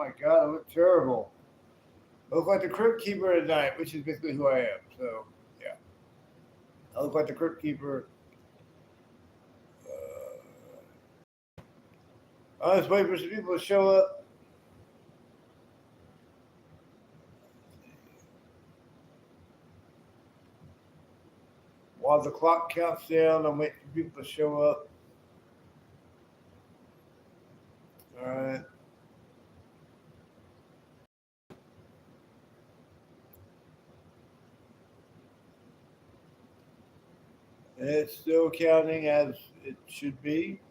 my God, I look terrible. I look like the Crypt Keeper at night, which is basically who I am. So, yeah. I look like the Crypt Keeper. I was waiting for some people to show up. While the clock counts down, I'm waiting for people to show up. All right. And it's still counting as it should be.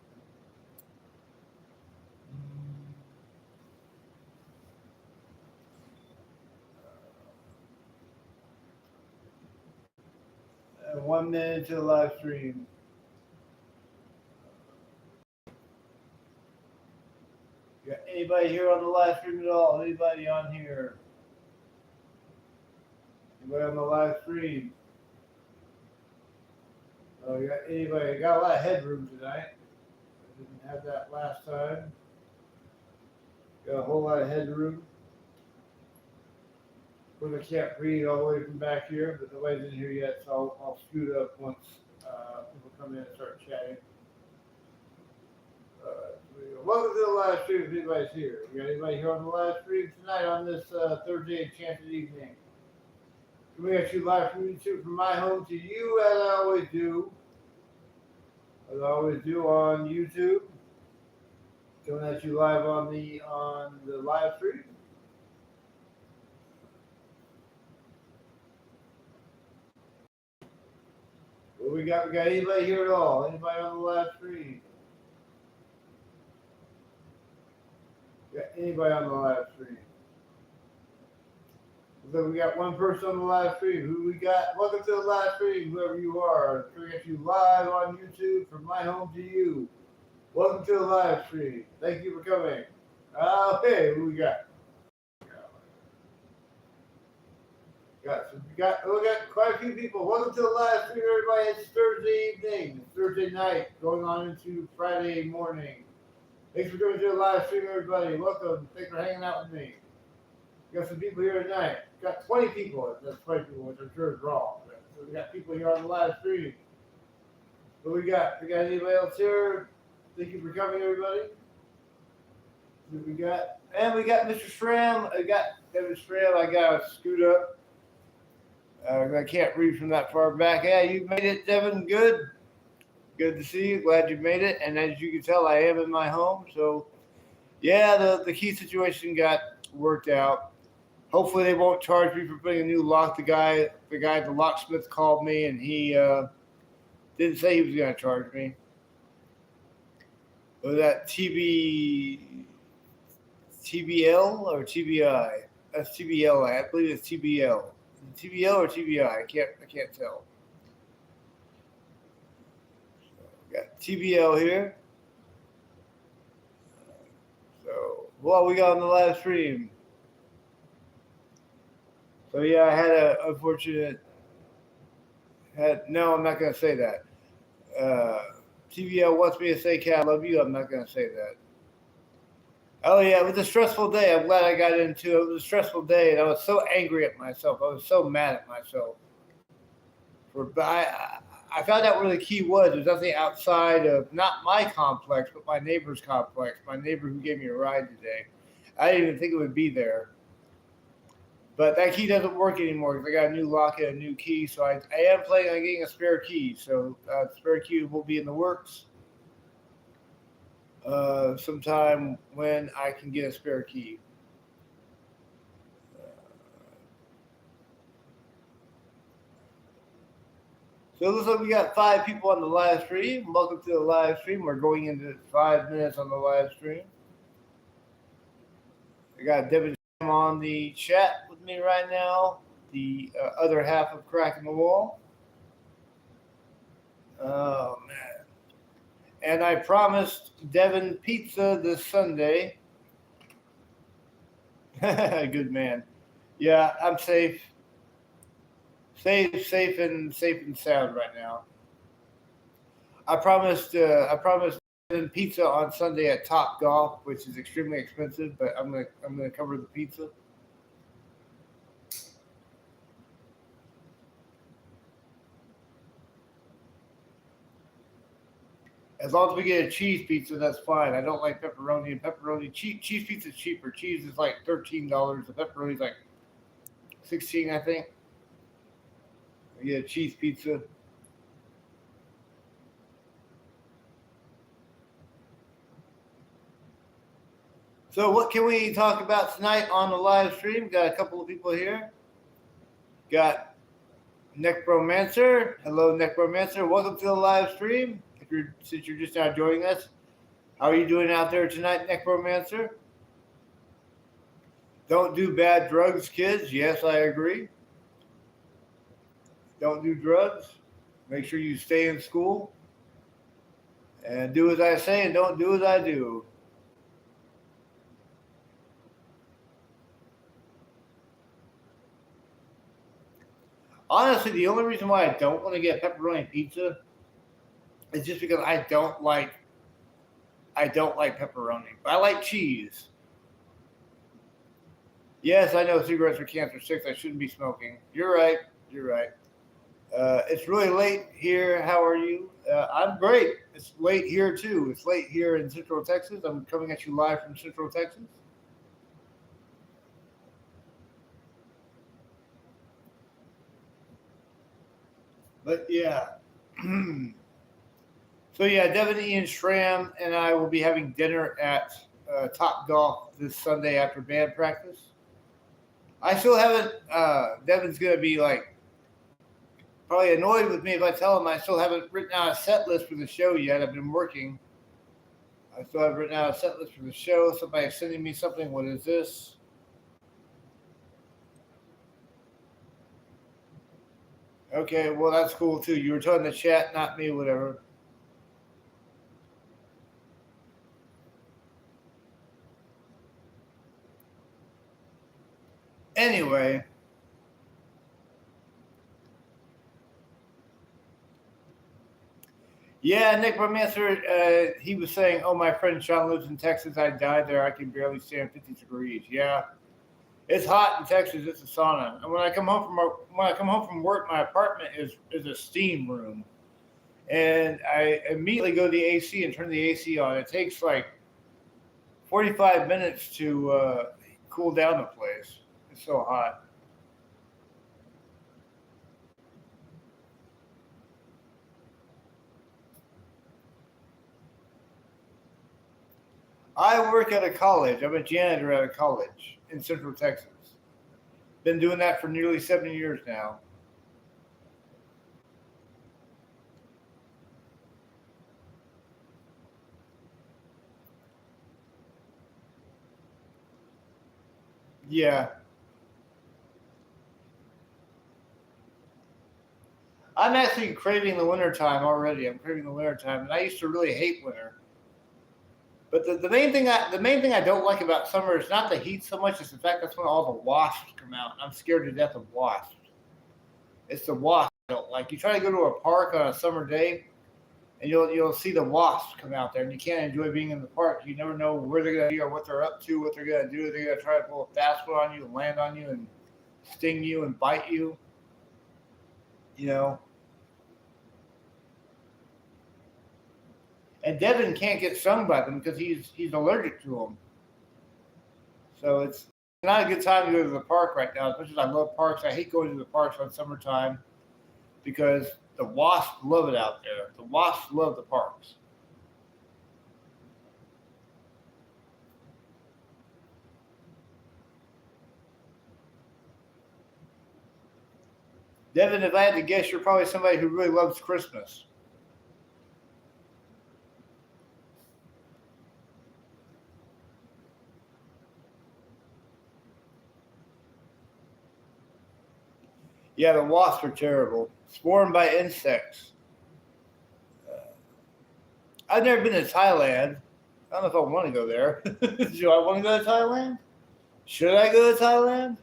And 1 minute to the live stream. Got anybody here on the live stream at all? Anybody on here? Anybody on the live stream? Oh, you got anybody? I got a lot of headroom tonight. I didn't have that last time. Got a whole lot of headroom. Of course, I can't read all the way from back here, but nobody's in here yet, so I'll scoot up once people come in and start chatting. Welcome to the live stream if anybody's here. You got anybody here on the live stream tonight on this Thursday enchanted evening? We got you live from my home to you, as I always do. As I always do on YouTube. Coming at you live on the live stream. What we got? We got anybody here at all? Anybody on the live stream? Got anybody on the live stream? So we got one person on the live stream. Who we got? Welcome to the live stream, whoever you are. We got you live on YouTube from my home to you. Welcome to the live stream. Thank you for coming. Okay, who we got? We got quite a few people. Welcome to the live stream, everybody. It's Thursday evening. It's Thursday night, going on into Friday morning. Thanks for coming to the live stream, everybody. Welcome. Thanks for hanging out with me. We got some people here tonight. We got 20 people. That's 20 people, which I'm sure is wrong. So we got people here on the live stream. What we got? We got anybody else here? Thank you for coming, everybody. What we got? And we got Mr. Schramm. I got Devin Schramm. I got to scoot up. I can't read from that far back. Yeah, you made it, Devin. Good. Good to see you. Glad you made it. And as you can tell, I am in my home. So, yeah, the key situation got worked out. Hopefully, they won't charge me for putting a new lock. The locksmith called me, and he didn't say he was going to charge me. Was that TBL or TBI? That's TBL. I believe it's TBL. TBL or TBI? I can't tell. So got TBL here. So what we got on the live stream? So yeah, I had an unfortunate. No, I'm not gonna say that. TBL wants me to say, "Cat, I love you." I'm not gonna say that. Oh yeah, it was a stressful day. I'm glad I got into it. It was a stressful day, and I was so angry at myself. I was so mad at myself. I found out where the key was. There's nothing outside of not my complex, but my neighbor's complex. My neighbor who gave me a ride today. I didn't even think it would be there. But that key doesn't work anymore because I got a new lock and a new key. So I am planning on getting a spare key. So spare key will be in the works. Sometime when I can get a spare key. So it looks like we got 5 people on the live stream. Welcome to the live stream. We're going into 5 minutes on the live stream. I got Devin on the chat with me right now. The other half of Cracking the Wall. Oh, man. And I promised Devin pizza this Sunday. Good man. Yeah, I'm safe. Safe and sound right now. I promised and pizza on Sunday at Top Golf, which is extremely expensive, but I'm gonna cover the pizza. As long as we get a cheese pizza, that's fine. I don't like pepperoni, and pepperoni cheese pizza is cheaper. Cheese is like $13. The pepperoni is like 16, I think. We get a cheese pizza. So what can we talk about tonight on the live stream? Got a couple of people here. Got Necromancer. Hello, Necromancer. Welcome to the live stream. Since you're just now joining us, how are you doing out there tonight, Necromancer? Don't do bad drugs, kids. Yes, I agree. Don't do drugs. Make sure you stay in school. And do as I say and don't do as I do. Honestly, the only reason why I don't want to get pepperoni pizza is just because I don't like pepperoni. But I like cheese. Yes, I know cigarettes are cancer 6. I shouldn't be smoking. You're right. It's really late here. How are you? I'm great. It's late here too. It's late here in Central Texas. I'm coming at you live from Central Texas. But yeah. So yeah, Devin, Ian Schramm, and I will be having dinner at Top Golf this Sunday after band practice. I still haven't. Devin's gonna be like probably annoyed with me if I tell him I still haven't written out a set list for the show yet. I've been working. I still haven't written out a set list for the show. Somebody's sending me something. What is this? Okay, well that's cool too. You were telling the chat, not me, whatever. Anyway. Yeah, Nick Romancer, he was saying, oh, my friend Sean lives in Texas. I died there. I can barely stand 50 degrees. Yeah. It's hot in Texas. It's a sauna. And when I come home from work, my apartment is a steam room. And I immediately go to the AC and turn the AC on. It takes like 45 minutes to cool down the place. It's so hot. I work at a college. I'm a janitor at a college in Central Texas. Been doing that for nearly 7 years now. Yeah. I'm actually craving the winter time already. I'm craving the winter time, and I used to really hate winter. But the main thing I don't like about summer is not the heat so much; it's the fact that's when all the wasps come out. And I'm scared to death of wasps. It's the wasps I don't like. You try to go to a park on a summer day, and you'll see the wasps come out there, and you can't enjoy being in the park. You never know where they're going to be or what they're up to, what they're going to do. They're going to try to pull a fast one on you and land on you and sting you and bite you. You know. And Devin can't get stung by them because he's allergic to them. So it's not a good time to go to the park right now. As much as I love parks, I hate going to the parks on summertime because the wasps love it out there. The wasps love the parks. Devin, if I had to guess, you're probably somebody who really loves Christmas. Yeah, the wasps are terrible. Swarmed by insects. I've never been to Thailand. I don't know if I want to go there. Do I want to go to Thailand? Should I go to Thailand?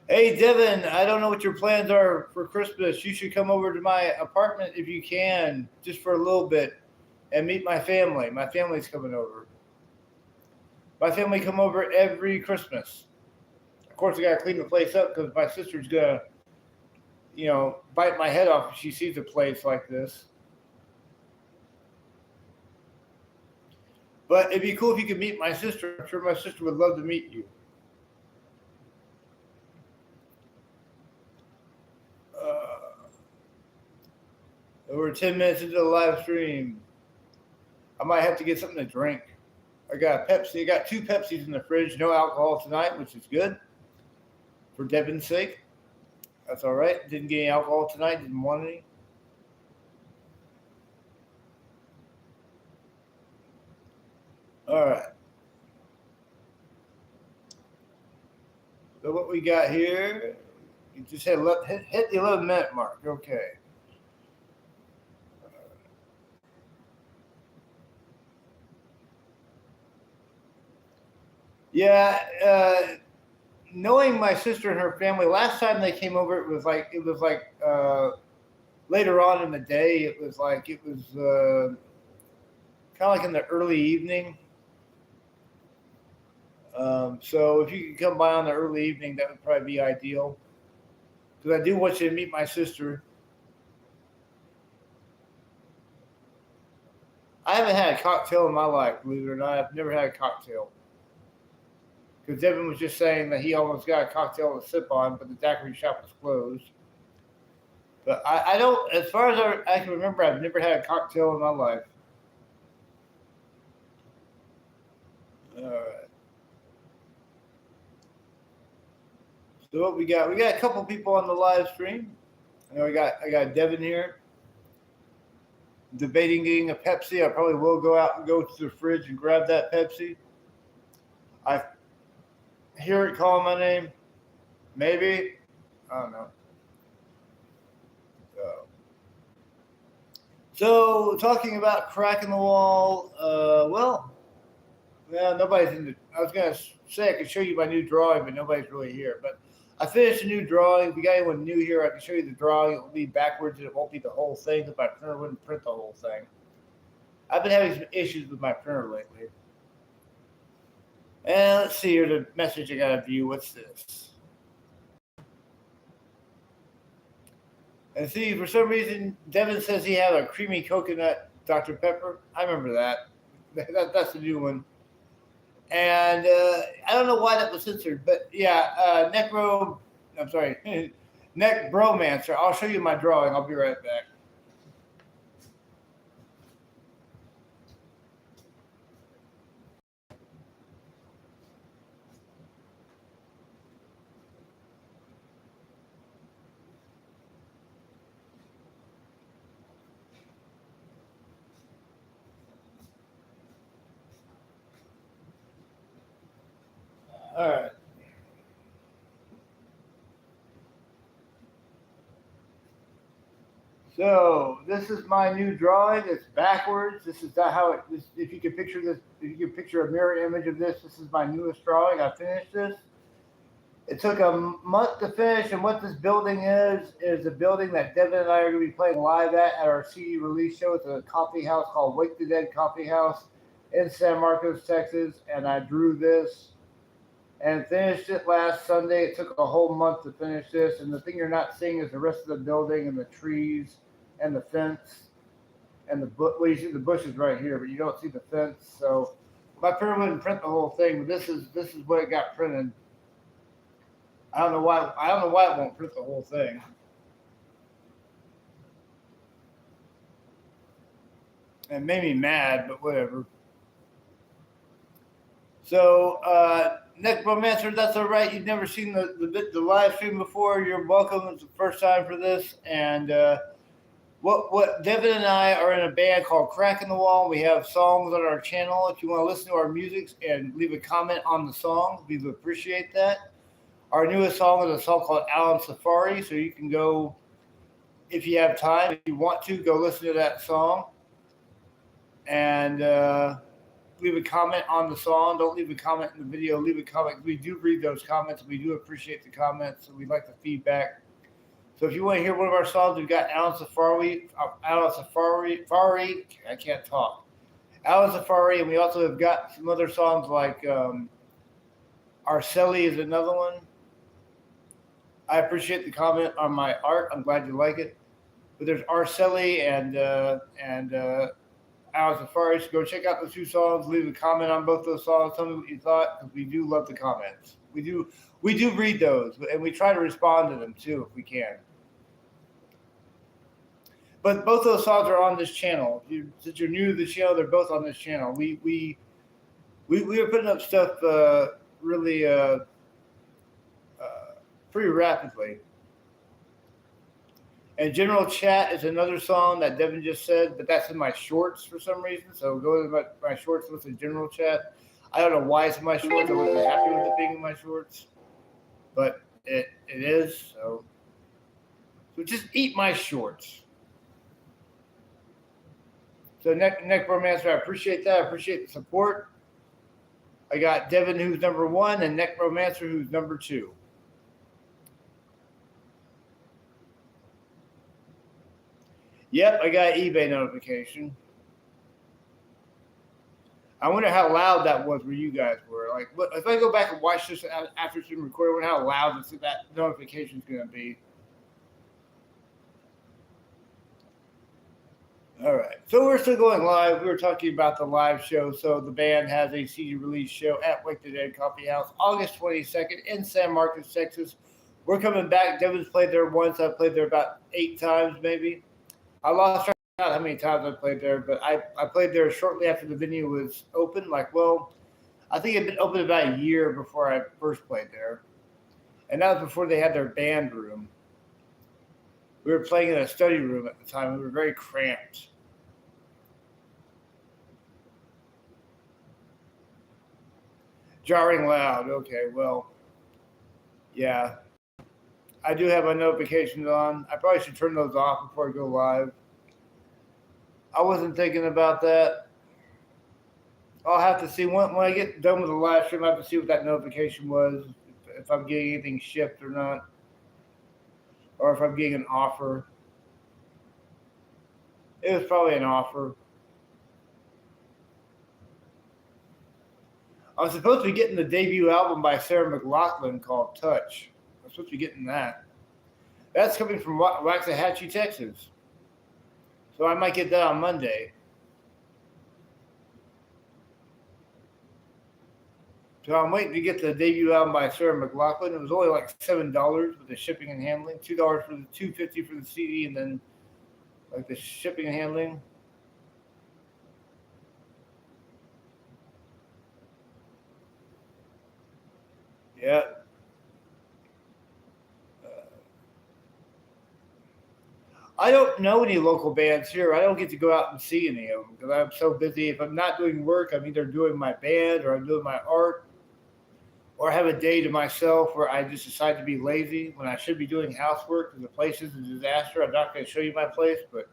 Hey, Devin, I don't know what your plans are for Christmas. You should come over to my apartment if you can, just for a little bit, and meet my family. My family's coming over. My family come over every Christmas. Of course, I gotta clean the place up because my sister's gonna, bite my head off if she sees a place like this. But it'd be cool if you could meet my sister. I'm sure my sister would love to meet you. We're 10 minutes into the live stream. I might have to get something to drink. I got a Pepsi. I got 2 Pepsis in the fridge. No alcohol tonight, which is good. For Devin's sake. That's all right. Didn't get any alcohol tonight. Didn't want any. All right. So what we got here, you just hit the 11-minute mark. Okay. Yeah, knowing my sister and her family, last time they came over, it was like later on in the day. It was kind of like in the early evening. So if you could come by on the early evening, that would probably be ideal. Because I do want you to meet my sister. I haven't had a cocktail in my life, believe it or not. I've never had a cocktail. Because Devin was just saying that he almost got a cocktail to sip on, but the daiquiri shop was closed. But I don't, as far as I can remember, I've never had a cocktail in my life. All right. So what we got? We got a couple people on the live stream. I got Devin here. Debating getting a Pepsi. I probably will go out and go to the fridge and grab that Pepsi. I hear it calling my name. Maybe. I don't know. So talking about cracking the wall. Nobody's in the. I was gonna say I could show you my new drawing, but nobody's really here. But I finished a new drawing. If you got anyone new here, I can show you the drawing. It will be backwards and it won't be the whole thing because my printer wouldn't print the whole thing. I've been having some issues with my printer lately. And let's see here, the message I got to view. What's this? And see, for some reason, Devin says he had a creamy coconut Dr. Pepper. I remember that. That's the new one. And I don't know why that was censored, but yeah, Neck Bromancer. I'll show you my drawing. I'll be right back. All right. So this is my new drawing. It's backwards. This is not how it. If you can picture this, if you can picture a mirror image of this, this is my newest drawing. I finished this. It took a month to finish, and what this building is a building that Devin and I are going to be playing live at our CD release show. It's a coffee house called Wake the Dead Coffee House in San Marcos, Texas, and I drew this and finished it last Sunday. It took a whole month to finish this, and the thing you're not seeing is the rest of the building and the trees and the fence and the bush. Well, you see the bushes right here, but you don't see the fence. So my printer wouldn't print the whole thing, but this is what it got printed. I don't know why it won't print the whole thing. It made me mad, but whatever. So, Nick Bromancer, that's all right. You've never seen the live stream before. You're welcome. It's the first time for this. And what Devin and I are in a band called Cracking the Wall. We have songs on our channel. If you want to listen to our music and leave a comment on the song, we would appreciate that. Our newest song is a song called Alan Safari, so you can go, if you have time, if you want to, go listen to that song. And leave a comment on the song. Don't leave a comment in the video. Leave a comment. We do read those comments. We do appreciate the comments. And we like the feedback. So if you want to hear one of our songs, we've got Alan Safari. I can't talk. Alan Safari, and we also have got some other songs like Arceli is another one. I appreciate the comment on my art. I'm glad you like it. But there's Arceli and Alan Safari. So go check out those two songs. Leave a comment on both those songs. Tell me what you thought, because we do love the comments. We do read those, and we try to respond to them too if we can. But both those songs are on this channel. Since you're new to the channel, they're both on this channel. We are putting up stuff really pretty rapidly. And General Chat is another song that Devin just said, but that's in my shorts for some reason. So go to my shorts, listen to General Chat. I don't know why it's in my shorts. I wasn't happy with it being in my shorts, but it is. So just eat my shorts. So Neck Romancer, I appreciate that. I appreciate the support. I got Devin, who's number 1, and Neck Romancer, who's number 2. Yep, I got eBay notification. I wonder how loud that was where you guys were. Like, if I go back and watch this after it's been recorded, I wonder how loud that notification is going to be. All right, so we're still going live. We were talking about the live show. So the band has a CD release show at Wake the Dead Coffee House, August 22nd in San Marcos, Texas. We're coming back. Devin's played there once. I've played there about 8 times, maybe. I lost track of how many times I played there, but I played there shortly after the venue was open. I think it had been open about a year before I first played there. And that was before they had their band room. We were playing in a study room at the time. We were very cramped. Jarring loud. Okay, well, yeah. I do have my notifications on. I probably should turn those off before I go live. I wasn't thinking about that. I'll have to see when I get done with the live stream. I have to see what that notification was, if I'm getting anything shipped or not, or if I'm getting an offer. It was probably an offer. I was supposed to be getting the debut album by Sarah McLachlan called Touch. I'm supposed to be getting that. That's coming from Waxahachie, Texas. So I might get that on Monday. So I'm waiting to get the debut album by Sarah McLachlan. It was only like $7 with the shipping and handling. $2 for the $2.50 for the CD, and then like the shipping and handling. Yeah. I don't know any local bands here. I don't get to go out and see any of them because I'm so busy. If I'm not doing work, I'm either doing my band or I'm doing my art, or I have a day to myself where I just decide to be lazy when I should be doing housework because the place is a disaster. I'm not going to show you my place, but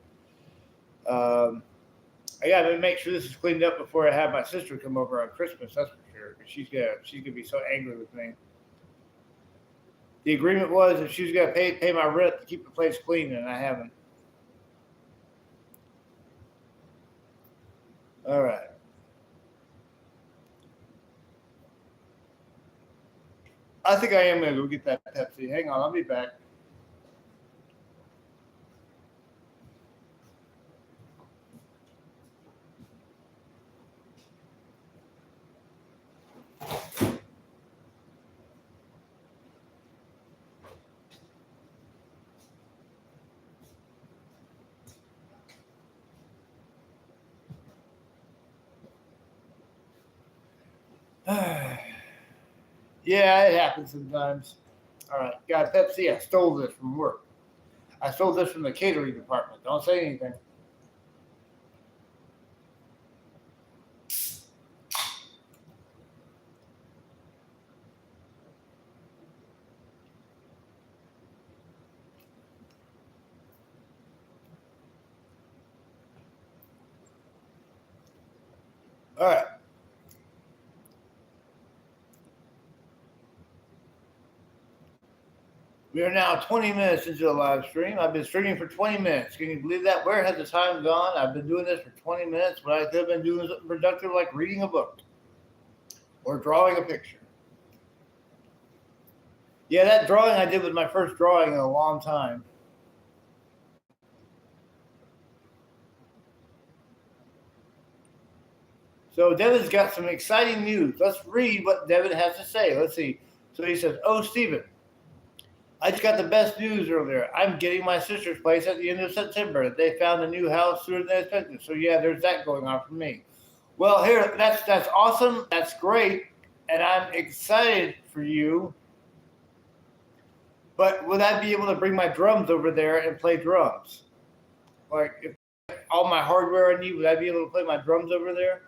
I got to make sure this is cleaned up before I have my sister come over on Christmas. That's for sure. She's gonna be so angry with me. The agreement was that she was going to pay my rent to keep the place clean, and I haven't. All right. I think I am going to go get that Pepsi. Hang on, I'll be back. Yeah, it happens sometimes. All right, got Pepsi. I stole this from work. I stole this from the catering department. Don't say anything. All right. We are now 20 minutes into the live stream. I've been streaming for 20 minutes. Can you believe that? Where has the time gone? I've been doing this for 20 minutes, but I could have been doing something productive like reading a book or drawing a picture. Yeah, that drawing I did was my first drawing in a long time. So Devin's got some exciting news. Let's read what Devin has to say. Let's see. So he says, "Oh, Stephen, I just got the best news earlier. I'm getting my sister's place at the end of September. They found a new house sooner than expected. So yeah, there's that going on for me. Well, here, that's awesome. That's great, and I'm excited for you. But would I be able to bring my drums over there and play drums? Like, if all my hardware I need, would I be able to play my drums over there?"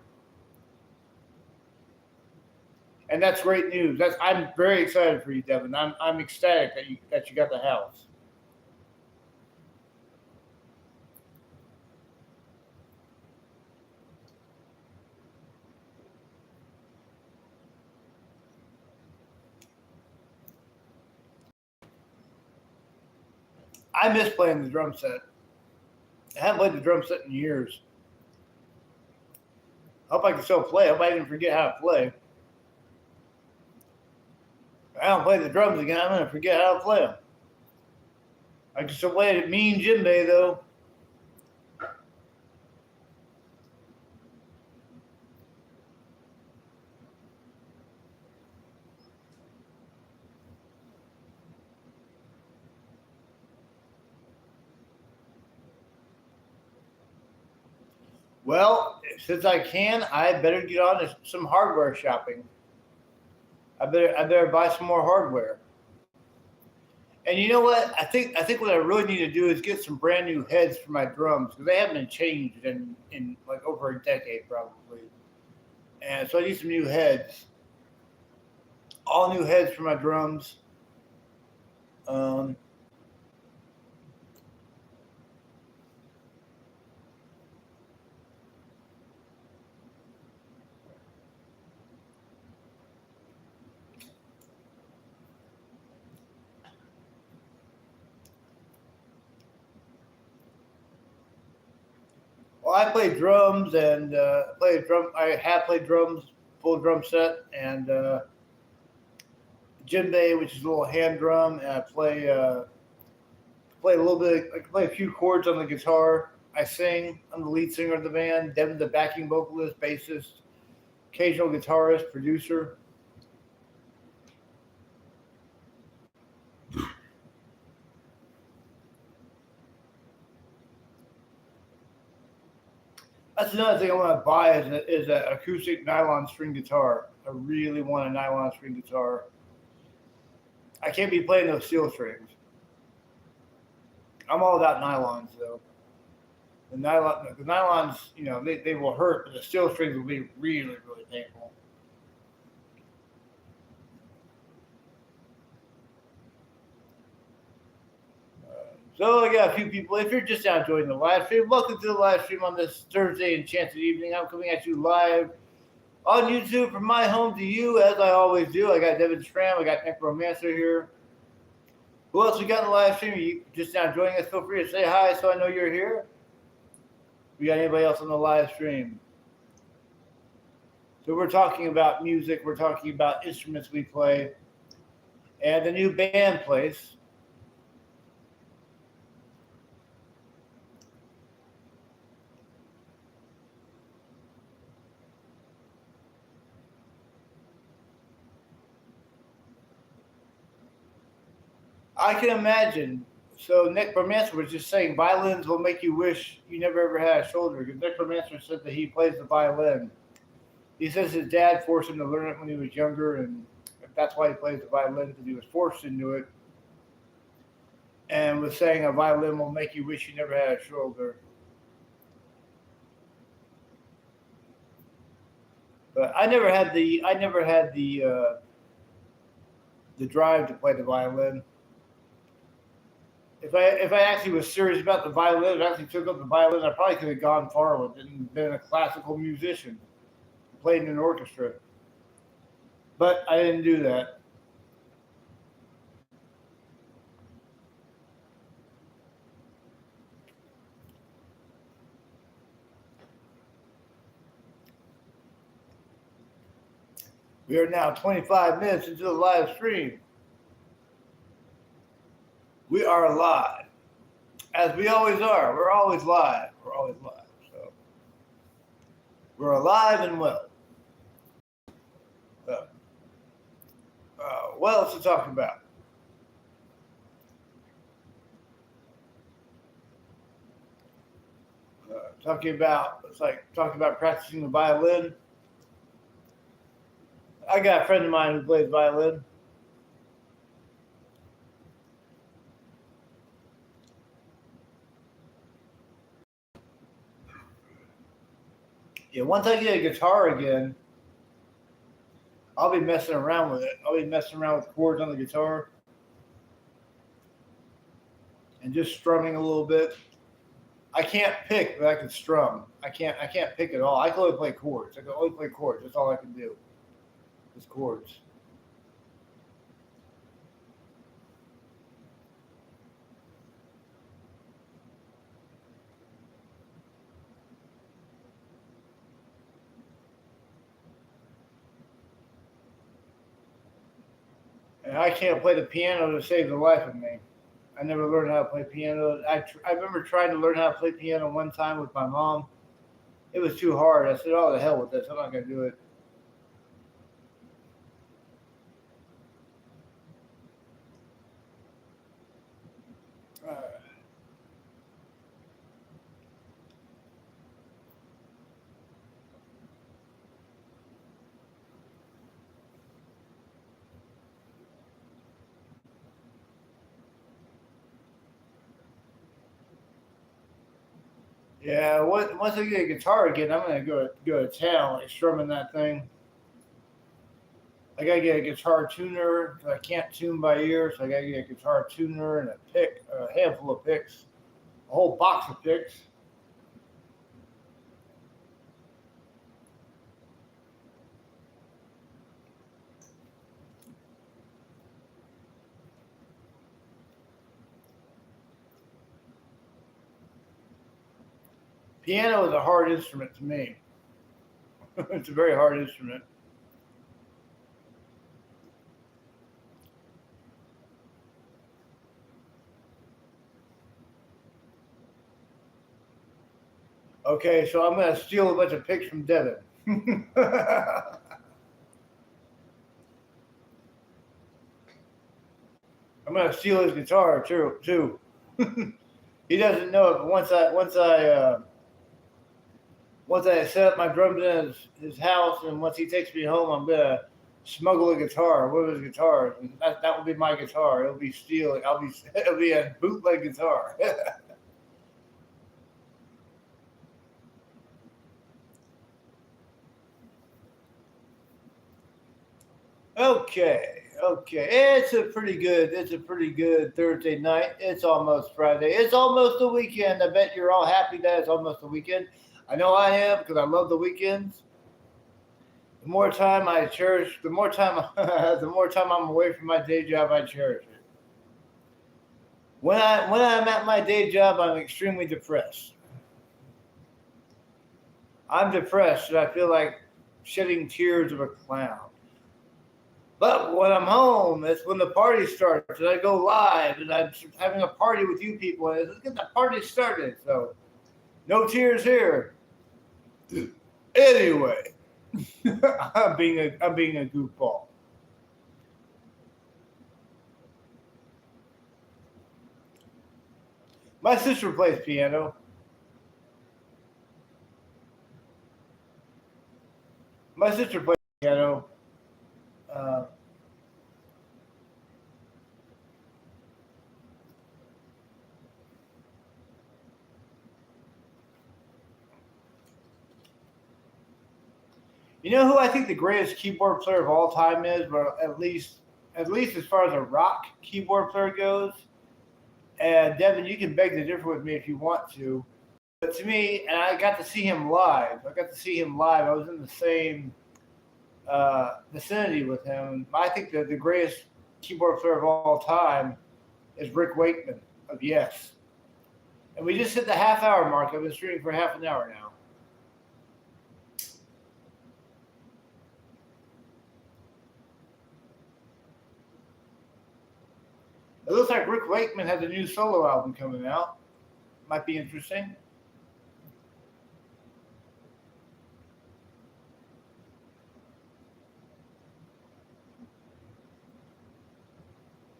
And that's great news. I'm very excited for you, Devin. I'm ecstatic that you got the house. I miss playing the drum set. I haven't played the drum set in years. I hope I can still play. I hope I didn't forget how to play. If I don't play the drums again, I'm going to forget how to play them. I can still play it at Mean Djembe, though. Well, since I can, I better get on to some hardware shopping. I better buy some more hardware. And you know what? I think what I really need to do is get some brand new heads for my drums because they haven't been changed in like over a decade probably. And so I need some new heads. All new heads for my drums. Well, I play drums and I have played drums, full drum set, and djembe, which is a little hand drum, and I play a little bit. I can play a few chords on the guitar. I sing. I'm the lead singer of the band. Devin's the backing vocalist, bassist, occasional guitarist, producer. That's another thing I want to buy is an acoustic nylon string guitar. I really want a nylon string guitar. I can't be playing those steel strings. I'm all about nylons though. The nylons, you know, they will hurt, but the steel strings will be really, really painful. So I got a few people. If you're just now joining the live stream, welcome to the live stream on this Thursday enchanted evening. I'm coming at you live on YouTube from my home to you, as I always do. I got Devin Stram, I got Nick Romancer here. Who else we got in the live stream? You just now joining us, feel free to say hi so I know you're here. We got anybody else on the live stream? So we're talking about music, we're talking about instruments we play, and the new band plays. I can imagine. So Nick Romancer was just saying violins will make you wish you never ever had a shoulder. Because Nick Romancer said that he plays the violin. He says his dad forced him to learn it when he was younger, and that's why he plays the violin, because he was forced into it. And was saying a violin will make you wish you never had a shoulder. But I never had the drive to play the violin. If I actually was serious about the violin, if I actually took up the violin, I probably could have gone far with it and been a classical musician, played in an orchestra. But I didn't do that. We are now 25 minutes into the live stream. We are live, as we always are. We're always live. We're always live. So we're alive and well. What else to talk about? Talking about practicing the violin. I got a friend of mine who plays violin. Yeah, once I get a guitar again, I'll be messing around with it. I'll be messing around with chords on the guitar and just strumming a little bit. I can't pick, but I can strum. I can't pick at all. I can only play chords. I can only play chords. That's all I can do. Just chords. And I can't play the piano to save the life of me. I never learned how to play piano. I remember trying to learn how to play piano one time with my mom. It was too hard. I said, "Oh, the hell with this. I'm not going to do it." Yeah, once I get a guitar again, I'm gonna go to town, like strumming that thing. I gotta get a guitar tuner. I can't tune by ear, so I gotta get a guitar tuner and a handful of picks, a whole box of picks. Piano is a hard instrument to me. It's a very hard instrument. Okay, so I'm gonna steal a bunch of picks from Devin. I'm gonna steal his guitar too. He doesn't know it, but once I set up my drums in his house, and once he takes me home, I'm gonna smuggle a guitar, one of his guitars, and that will be my guitar. It'll be stealing. It'll be a bootleg guitar. Okay. It's a pretty good Thursday night. It's almost Friday. It's almost the weekend. I bet you're all happy that it's almost the weekend. I know I am, because I love the weekends. The more time I cherish, the more time I'm away from my day job, I cherish it. When I'm at my day job, I'm extremely depressed. I'm depressed, and I feel like shedding tears of a clown. But when I'm home, it's when the party starts, and I go live, and I'm having a party with you people, and let's get the party started. So, no tears here. Anyway, I'm being a goofball. My sister plays piano. My sister plays piano. You know who I think the greatest keyboard player of all time is, but at least as far as a rock keyboard player goes. And Devin, you can beg to differ with me if you want to. But to me, and I got to see him live. I was in the same vicinity with him. I think that the greatest keyboard player of all time is Rick Wakeman of Yes. And we just hit the half-hour mark. I've been streaming for half an hour now. It looks like Rick Wakeman has a new solo album coming out. Might be interesting.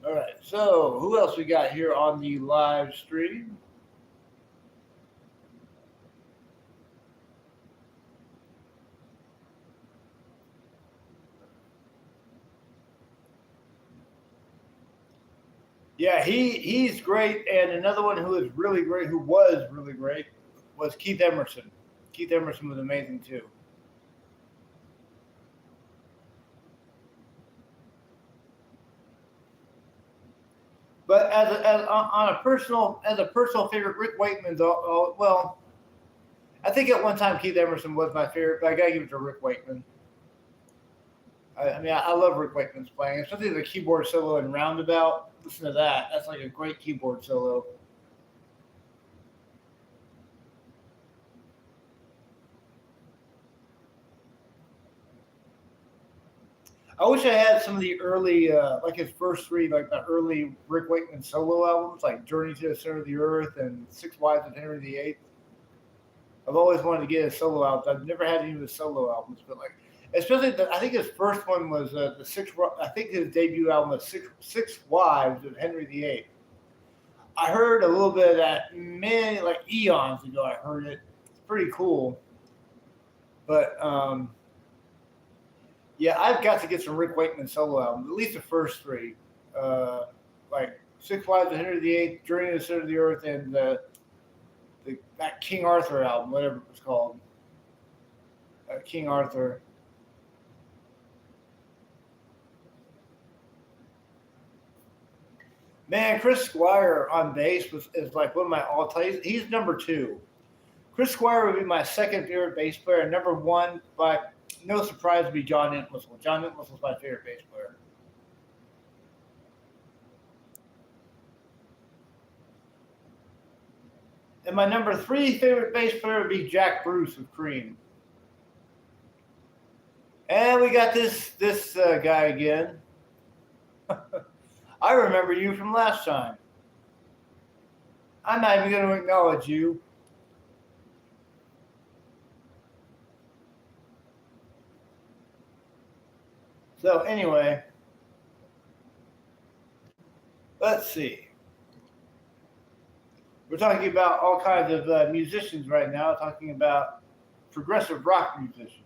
All right, so who else we got here on the live stream? Yeah, he's great, and another one who is really great, who was really great, was Keith Emerson. Keith Emerson was amazing too. But on a personal favorite, Rick Wakeman's well. I think at one time Keith Emerson was my favorite, but I gotta give it to Rick Wakeman. I love Rick Wakeman's playing, especially the keyboard solo in Roundabout. Listen to that. That's like a great keyboard solo. I wish I had some of the early, like his first three, like the early Rick Wakeman solo albums, like Journey to the Center of the Earth and Six Wives of Henry VIII. I've always wanted to get his solo albums. I've never had any of his solo albums, but like, especially I think his first one was the six. I think his debut album was Six Wives of Henry VIII. I heard a little bit of that many like eons ago. I heard it. It's pretty cool, but yeah, I've got to get some Rick Wakeman solo albums, at least the first three, like Six Wives of Henry VIII, Journey to the Center of the Earth, and that King Arthur album, whatever it was called, King Arthur. Man, Chris Squire on bass is like one of my all-time. He's number two. Chris Squire would be my second favorite bass player. Number one, but no surprise, would be John Entwistle. John Entwistle is my favorite bass player. And my number three favorite bass player would be Jack Bruce of Cream. And we got this guy again. I remember you from last time. I'm not even going to acknowledge you. So anyway, let's see. We're talking about all kinds of musicians right now, talking about progressive rock musicians.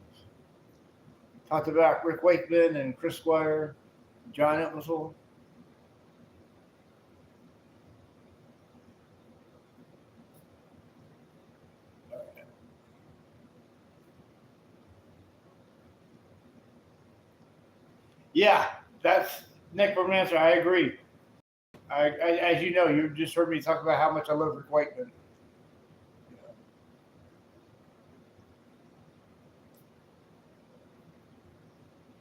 Talked about Rick Wakeman and Chris Squire, John Entwistle. Yeah, that's Nick Romancer. I agree. As you know, you just heard me talk about how much I love Rick Wakeman.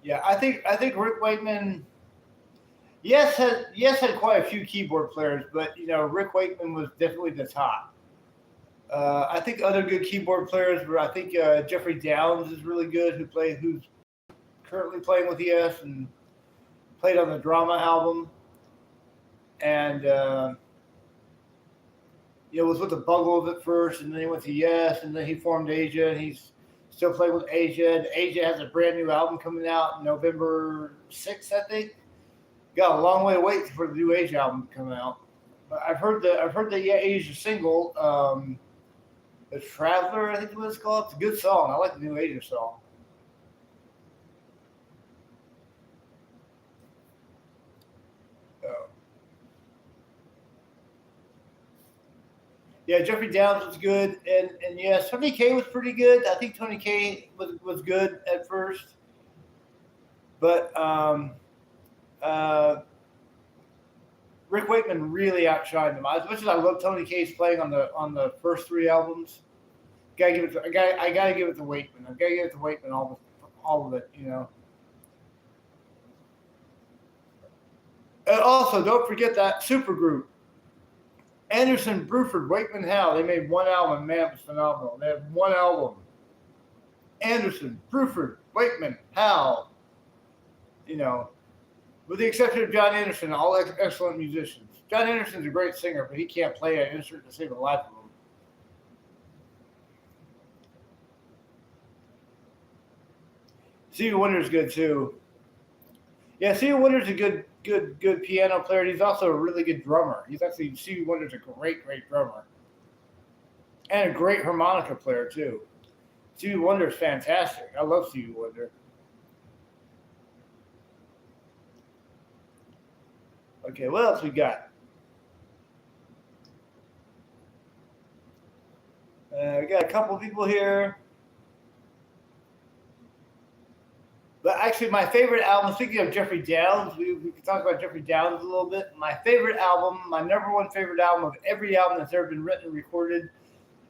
Yeah, I think Rick Wakeman, had quite a few keyboard players, but Rick Wakeman was definitely the top. I think other good keyboard players were. I think Jeffrey Downs is really good, who's currently playing with ES and played on the Drama album, and was with the Buggles at first, and then he went to Yes, and then he formed Asia, and he's still playing with Asia. And Asia has a brand new album coming out November 6th, I think. Got a long way to wait for the new Asia album to come out. But I've heard the Asia single, The Traveler, I think is what it's called. It's a good song. I like the new Asia song. Yeah, Jeffrey Downs was good, and yeah, Tony K was pretty good. I think Tony K was good at first, but Rick Wakeman really outshined him. As much as I love Tony K's playing on the first three albums, I gotta give it to Wakeman. I gotta give it to Wakeman all of it. And also, don't forget that supergroup. Anderson, Bruford, Wakeman, Howe. They made one album. Man, it was phenomenal. They had one album. Anderson, Bruford, Wakeman, Howe. With With the exception of John Anderson, all excellent musicians. John Anderson's a great singer, but he can't play an instrument to save the life of him. Stevie Wonder's good too. Yeah, Stevie Wonder's a good piano player. He's also a really good drummer. Stevie Wonder's a great drummer. And a great harmonica player too. Stevie Wonder's fantastic. I love Stevie Wonder. Okay, what else we got? We got a couple people here. But actually, my favorite album, speaking of Jeffrey Downs, we can talk about Jeffrey Downs a little bit. My favorite album, my number one favorite album of every album that's ever been written and recorded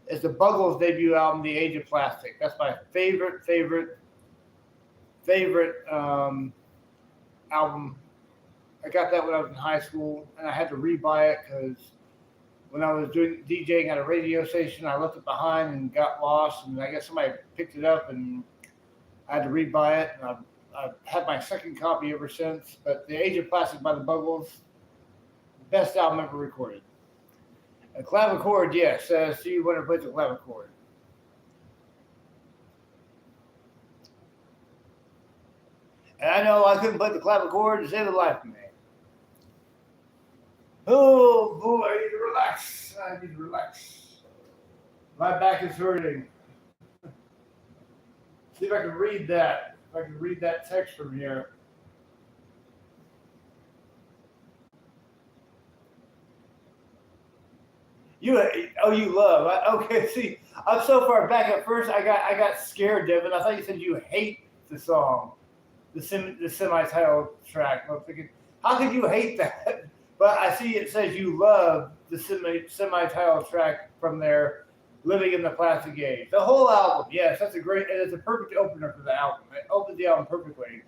is the Buggles' debut album, The Age of Plastic. That's my favorite album. I got that when I was in high school, and I had to rebuy it because when I was doing DJing at a radio station, I left it behind and got lost, and I guess somebody picked it up, and I had to rebuy it, and I've had my second copy ever since. But The Age of Plastic by the Buggles, best album ever recorded. A clavichord, yes. Stevie Wonder plays a clavichord. And I know I couldn't play the clavichord to save the life of me. Oh boy, I need to relax. My back is hurting. See if I can read that. If I can read that text from here. You love. Okay, see, I'm so far back. At first, I got scared, Devin. I thought you said you hate the song, the semi-title track. I'm thinking, how could you hate that? But I see it says you love the semi-title track from their Living in the Plastic Age. The whole album, yes, that's it's a perfect opener for the album. It opens the album perfectly.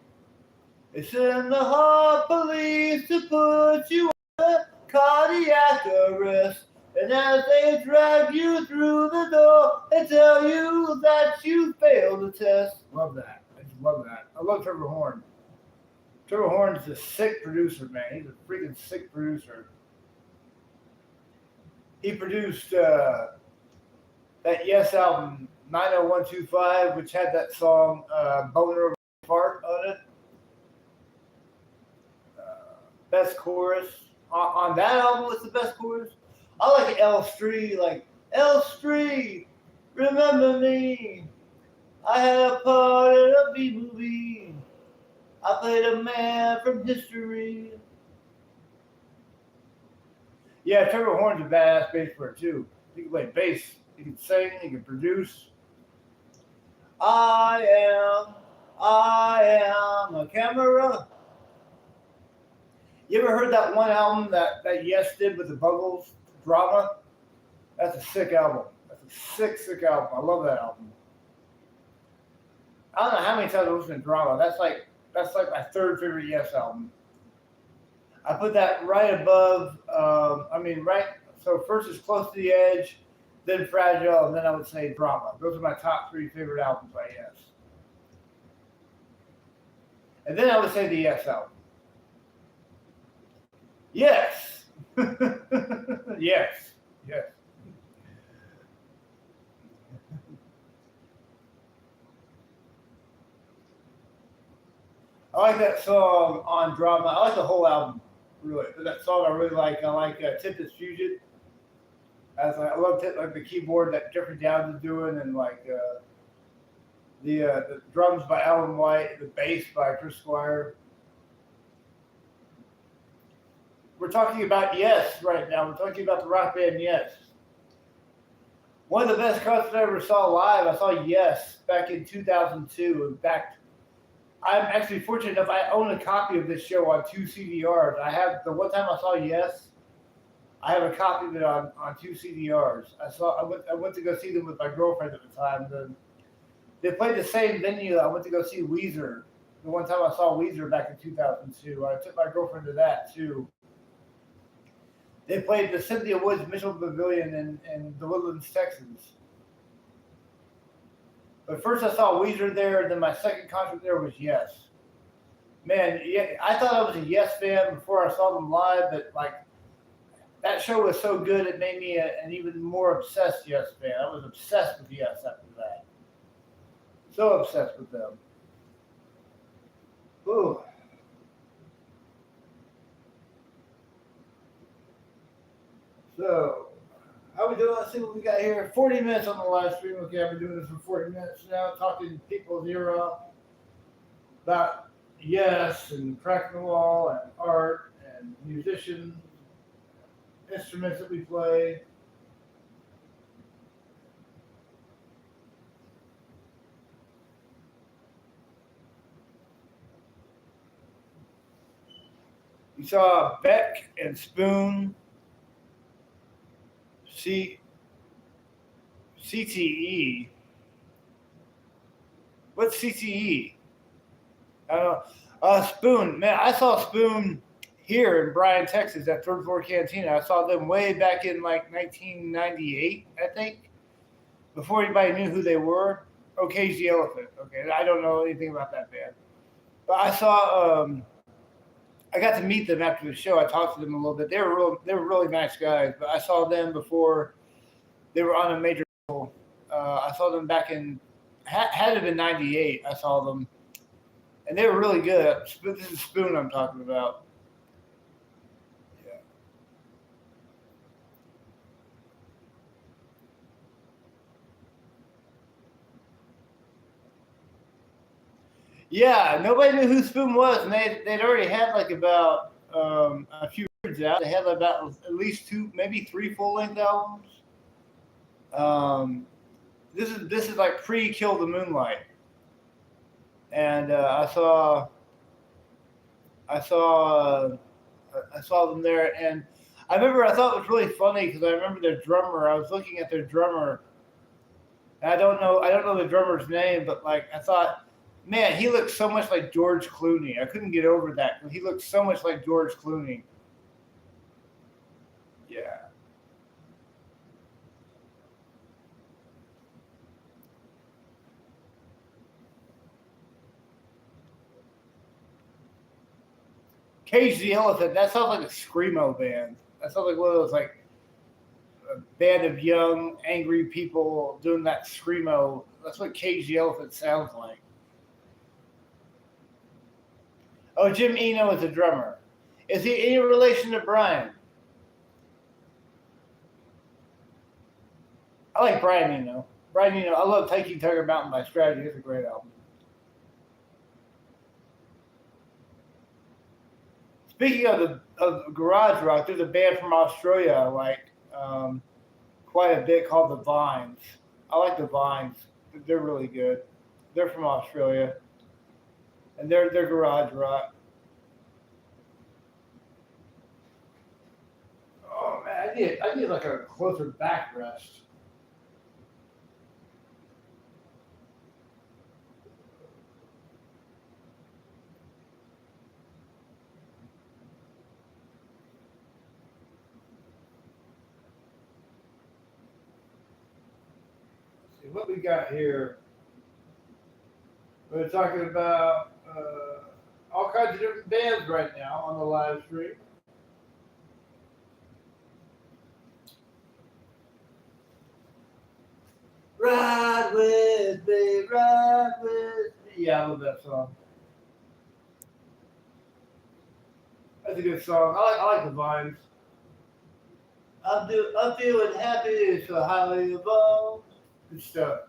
It's in the heart police to put you on cardiac arrest. And as they drag you through the door, they tell you that you failed the test. Love that. I just love that. I love Trevor Horn. Trevor Horn's a sick producer, man. He's a freaking sick producer. He produced that Yes album, 90125, which had that song, Boner Over Fart on it. Best chorus. On that album, what's the best chorus? I like L Street, remember me. I had a part in a B-movie. I played a man from history. Yeah, Trevor Horn's a badass bass player too. He can play bass, he can sing, he can produce. I am a camera. You ever heard that one album that Yes did with the Buggles? Drama. That's a sick album. That's a sick album. I love that album. I don't know how many times I listened to Drama. That's like my third favorite Yes album. I put that right above. So first is Close to the Edge, then Fragile, and then I would say Drama. Those are my top three favorite albums by Yes. And then I would say the Yes album. Yes. Yes. I like that song on Drama. I like the whole album, really. But that song I really like. I like Tempest Fusion. I love the keyboard that Jeffrey Downs is doing, and the drums by Alan White, the bass by Chris Squire. We're talking about Yes right now. We're talking about the rock band Yes. One of the best concerts I ever saw live, I saw Yes back in 2002. In fact, I'm actually fortunate enough, I own a copy of this show on 2 CDRs. I have, the one time I saw Yes, I have a copy of it on 2 CDRs. I went to go see them with my girlfriend at the time. They played the same venue. I went to go see Weezer. The one time I saw Weezer back in 2002. I took my girlfriend to that too. They played the Cynthia Woods Mitchell Pavilion in the Woodlands, Texas. But first I saw Weezer there, and then my second concert there was Yes. Man, yeah, I thought I was a Yes fan before I saw them live, but like that show was so good, it made me an even more obsessed Yes fan. I was obsessed with Yes after that. So obsessed with them. Ooh. So, how we doing? Let's see what we got here. 40 minutes on the live stream. Okay, I've been doing this for 40 minutes now, talking to people's ear off about Yes and Cracking the Wall and art and musicians, instruments that we play. You saw Beck and Spoon, C, CTE. What's CTE? I don't know. Spoon, man, I saw Spoon here in Bryan, Texas, at Third Floor Cantina. I saw them way back in like 1998, I think, before anybody knew who they were. Oh, Cage the Elephant. Okay, I don't know anything about that band, but I saw. I got to meet them after the show. I talked to them a little bit. They were really nice guys. But I saw them before they were on a major level. I saw them back in had it been '98. I saw them, and they were really good. This is Spoon I'm talking about. Yeah. Yeah, nobody knew who Spoon was, and they'd already had like about a few records out. They had about at least two, maybe three full length albums. Um, this is like pre Kill the Moonlight, and I saw I saw them there, and I remember I thought it was really funny because I remember their drummer. I was looking at their drummer. And I don't know the drummer's name, but like I thought, man, he looks so much like George Clooney. I couldn't get over that. He looks so much like George Clooney. Yeah. Cage the Elephant. That sounds like a screamo band. That sounds like one of those like a band of young, angry people doing that screamo. That's what Cage the Elephant sounds like. Oh, Jim Eno is a drummer. Is he any relation to Brian? I like Brian Eno. Brian Eno. I love Taking Tiger Mountain by Strategy. It's a great album. Speaking of garage rock, there's a band from Australia I like quite a bit called the Vines. I like the Vines. They're really good. They're from Australia, and they're garage rock. Oh man, I need like a closer backrest. Let's see what we got here. We're talking about all kinds of different bands right now on the live stream. Ride with me, ride with me. Yeah, I love that song. That's a good song. I like the Vines. I'm feeling happy, so highly evolved. Good stuff.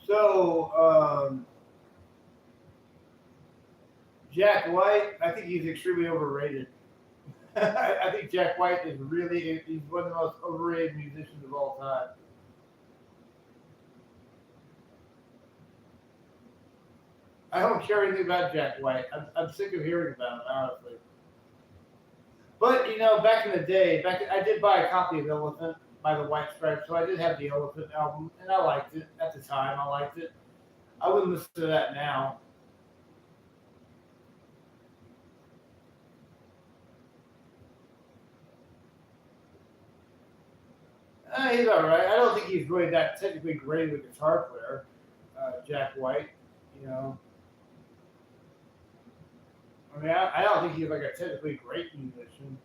So, Jack White, I think he's extremely overrated. I think Jack White is really, he's one of the most overrated musicians of all time. I don't care anything about Jack White. I'm sick of hearing about him, honestly. But, you know, back in the day, I did buy a copy of Elephant by the White Stripes, so I did have the Elephant album, and I liked it at the time. I liked it. I wouldn't listen to that now. He's all right. I don't think he's really that technically great of a guitar player, Jack White. You know, I mean, I don't think he's like a technically great musician.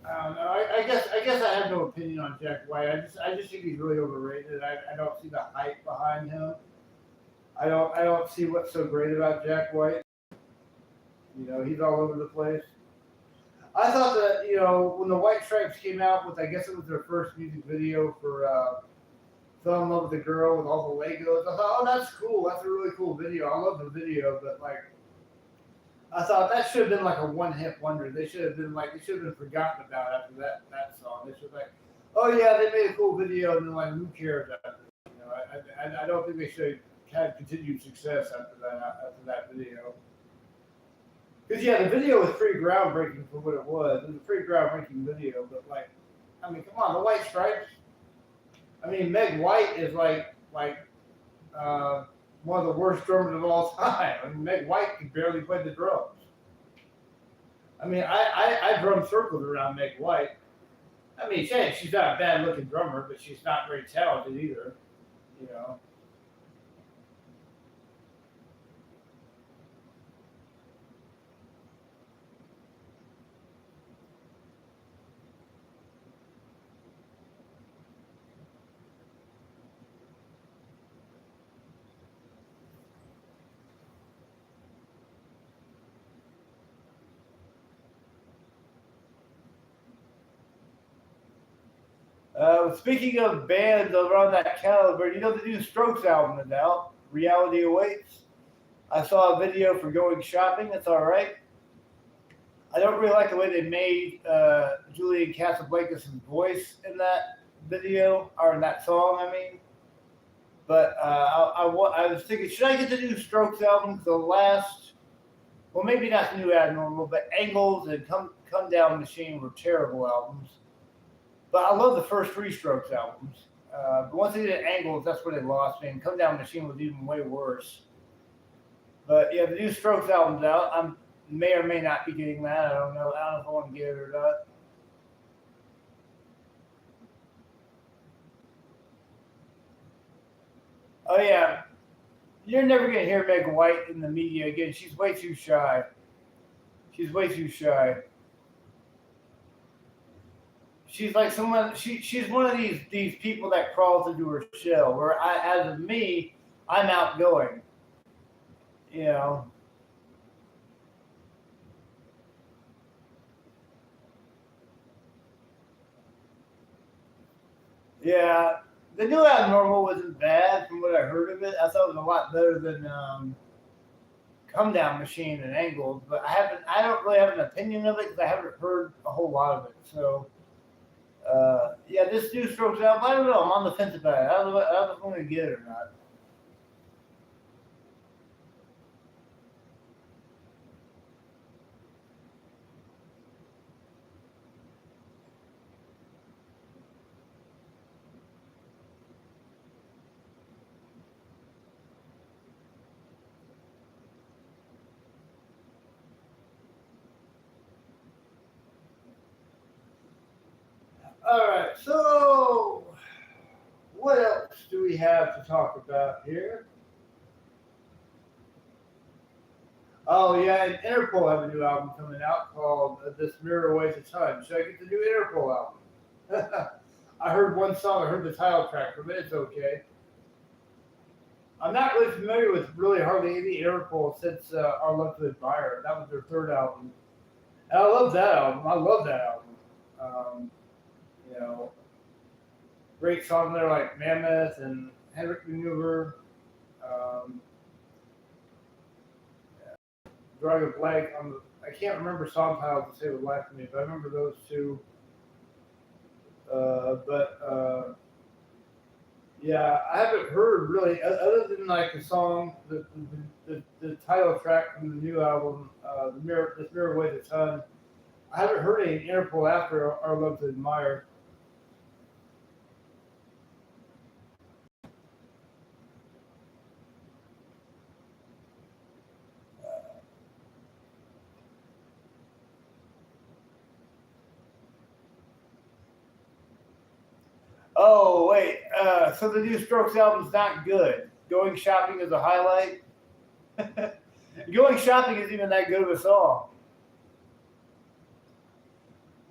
I don't know. I guess I have no opinion on Jack White. I just think he's really overrated. I don't see the hype behind him. I don't see what's so great about Jack White. You know, he's all over the place. I thought that, when the White Stripes came out with, I guess it was their first music video for Fell in Love with a Girl with all the Legos. I thought, oh, that's cool. That's a really cool video. I love the video, but like, I thought that should have been like a one-hit wonder. They should have been forgotten about after that song. They should have like, oh yeah, they made a cool video, and then like, who cares after? I don't think they should have had continued success after that video. Because yeah, the video was pretty groundbreaking for what it was. It was a pretty groundbreaking video, but like, I mean, come on, the White Stripes. I mean, Meg White is like one of the worst drummers of all time. I mean, Meg White can barely play the drums. I mean, I drum circles around Meg White. I mean, she's not a bad looking drummer, but she's not very talented either. You know. Speaking of bands around that caliber, the new Strokes album is out. Reality Awaits. I saw a video for Going Shopping. It's all right. I don't really like the way they made Julian Casablancas' voice in that video, or in that song, I mean. But I was thinking, should I get the new Strokes album? The last, well, maybe not the new Abnormal, but Angles and Come Down Machine were terrible albums. But I love the first three Strokes albums. But once they did Angles, that's where they lost me. And Come Down Machine was even way worse. But yeah, the new Strokes album's out. I may or may not be getting that. I don't know. I don't know if I want to get it or not. Oh yeah, you're never gonna hear Meg White in the media again. She's way too shy. She's way too shy. She's like someone. She's one of these people that crawls into her shell. Where as of me, I'm outgoing. You know. Yeah, the new Abnormal wasn't bad from what I heard of it. I thought it was a lot better than Come Down Machine and Angles. But I don't really have an opinion of it because I haven't heard a whole lot of it. So. Yeah, this new Strokes album, I don't know. I'm on the fence about it. I don't know if I'm going to get it or not. All right, so what else do we have to talk about here? Oh yeah, and Interpol have a new album coming out called "This Mirror Weighs a Ton." Should I get the new Interpol album? I heard one song. I heard the title track from it. It's okay. I'm not really familiar with really hardly any Interpol since Our Love to Admire. That was their third album, and I love that album. I love that album. Um, you know, great songs there like Mammoth and Henrik Maneuver. Um, Drawing a blank on I can't remember song titles to save the life of me, but I remember those two. But yeah, I haven't heard really other than like the song, the title track from the new album, This Mirror Weighs a Ton. I haven't heard any Interpol after Our Love to Admire. Oh wait, so the new Strokes album's not good. Going Shopping is a highlight. Going Shopping isn't even that good of a song.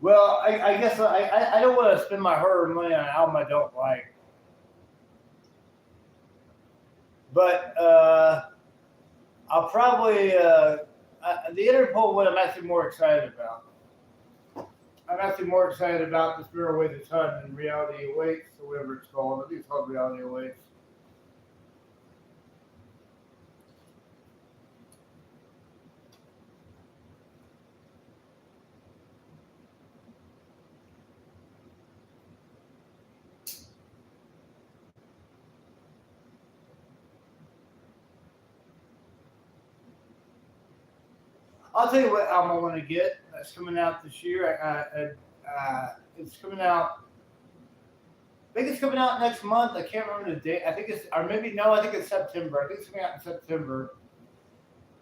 Well, I guess I don't want to spend my hard-earned money on an album I don't like. But I'll probably the Interpol one I'm actually more excited about. I'm actually more excited about The Spirit Awaits its HUD than Reality Awaits, or whatever it's called. I think it's called Reality Awaits. I'll tell you what album I want to get that's coming out this year. It's coming out. I think it's coming out next month. I can't remember the date. I think it's, or maybe no. I think it's September. I think it's coming out in September.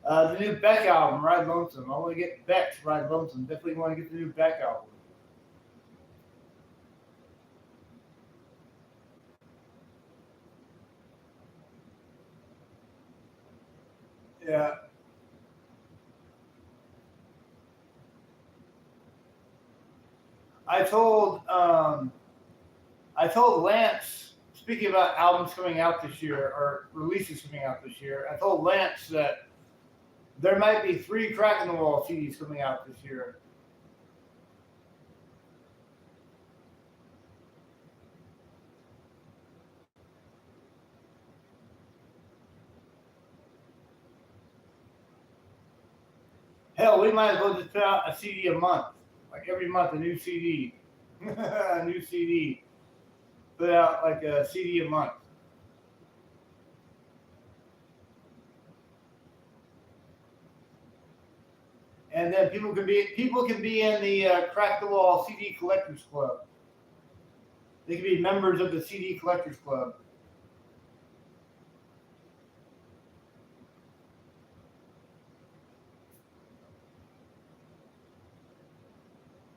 The new Beck album, Ride Lonesome. I want to get Beck's Ride Lonesome. Definitely want to get the new Beck album. Yeah. I told Lance, speaking about albums coming out this year or releases coming out this year, I told Lance that there might be 3 Crack in the Wall CDs coming out this year. Hell, we might as well just put out a CD a month. Like every month, a new CD. A new CD. Put out like a CD a month. And then people can be in the Crack the Wall CD Collectors Club. They can be members of the CD Collectors Club.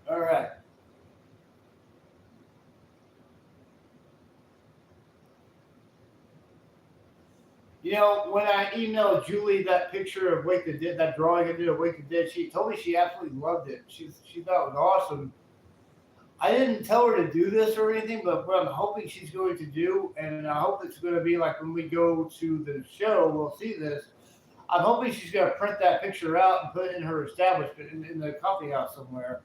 All right. You know, when I emailed Julie that picture of Wake the Dead, that drawing I did of Wake the Dead, she told me she absolutely loved it. She thought it was awesome. I didn't tell her to do this or anything, but what I'm hoping she's going to do, and I hope it's going to be like when we go to the show, we'll see this. I'm hoping she's going to print that picture out and put it in her establishment in the coffee house somewhere.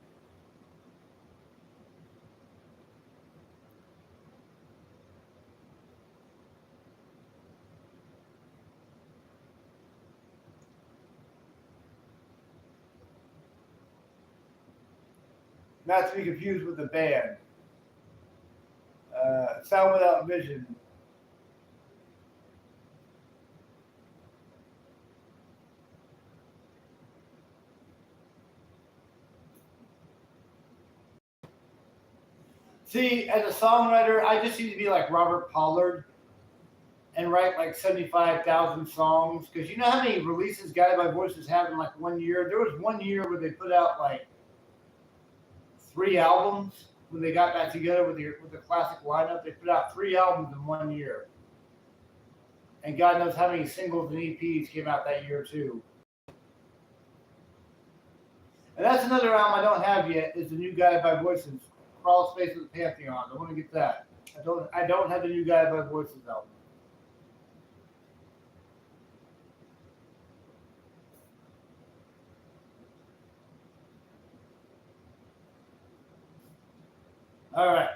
Not to be confused with the band. Sound Without Vision. See, as a songwriter, I just need to be like Robert Pollard and write like 75,000 songs. Because you know how many releases Guided by Voices have in like 1 year? There was 1 year where they put out like 3 albums when they got back together with the classic lineup. They put out 3 albums in 1 year. And God knows how many singles and EPs came out that year too. And that's another album I don't have yet, is the new Guided by Voices, Crawl Space with the Pantheon. I want to get that. I don't have the new Guided by Voices album. All right.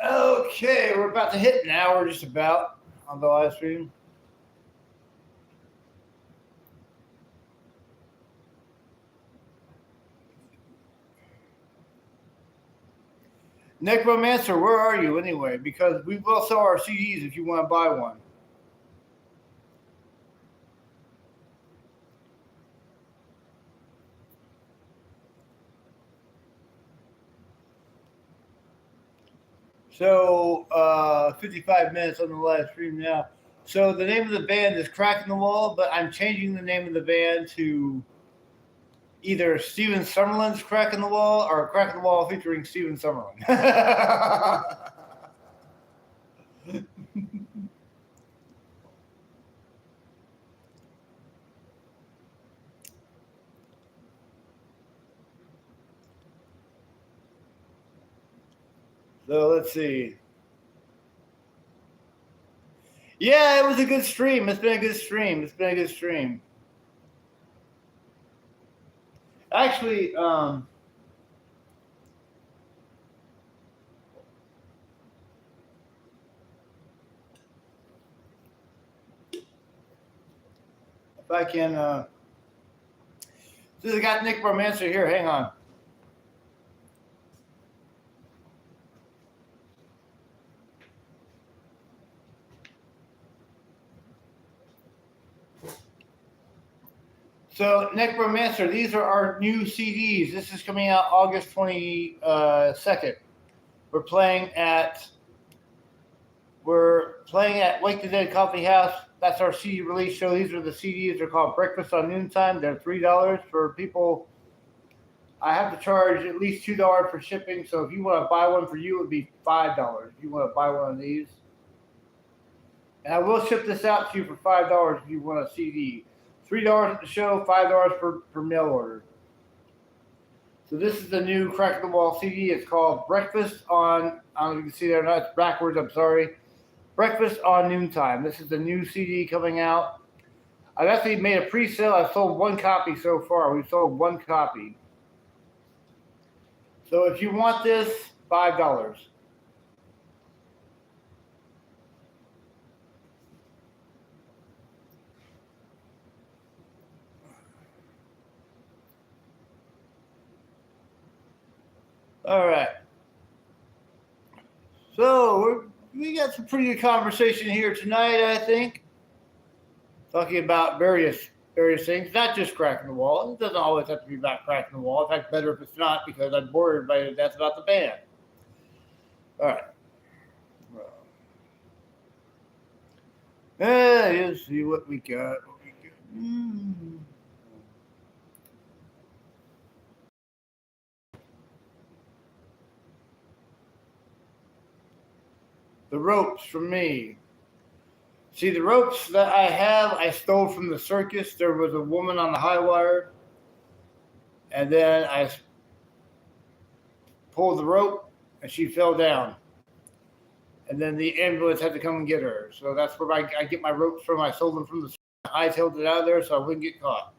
Okay, we're about to hit an hour just about on the live stream. Necromancer, where are you anyway? Because we will sell our CDs if you want to buy one. So, 55 minutes on the live stream now. So the name of the band is Crack in the Wall, but I'm changing the name of the band to either Stephen Summerlin's Cracking the Wall or Cracking the Wall featuring Stephen Summerlin. So let's see. Yeah, it was a good stream. It's been a good stream. It's been a good stream. Actually, if I can, since I got Nick Romancer here, hang on. So, Nick Romancer, these are our new CDs. This is coming out August 22nd. We're playing at Wake the Dead Coffee House. That's our CD release show. These are the CDs. They're called Breakfast on Noontime. They're $3 for people. I have to charge at least $2 for shipping. So if you want to buy one for you, it would be $5 if you want to buy one of these. And I will ship this out to you for $5 if you want a CD. $3 at the show, $5 per mail order. So this is the new Crack the Wall CD. It's called Breakfast on, I don't know if you can see there or not, it's backwards, I'm sorry. Breakfast on Noontime. This is the new CD coming out. I've actually made a pre-sale. I've sold one copy so far. We've sold one copy. So if you want this, $5. All right. So we got some pretty good conversation here tonight, I think. Talking about various things, not just cracking the wall. It doesn't always have to be about cracking the wall. In fact, better if it's not, because I'm bored everybody to death about the band. All right. Let's see what we got. The ropes from me. See, the ropes that I have, I stole from the circus. There was a woman on the high wire, and then I pulled the rope, and she fell down. And then the ambulance had to come and get her. So that's where I get my ropes from. I sold them from the circus. I hightailed it out of there so I wouldn't get caught.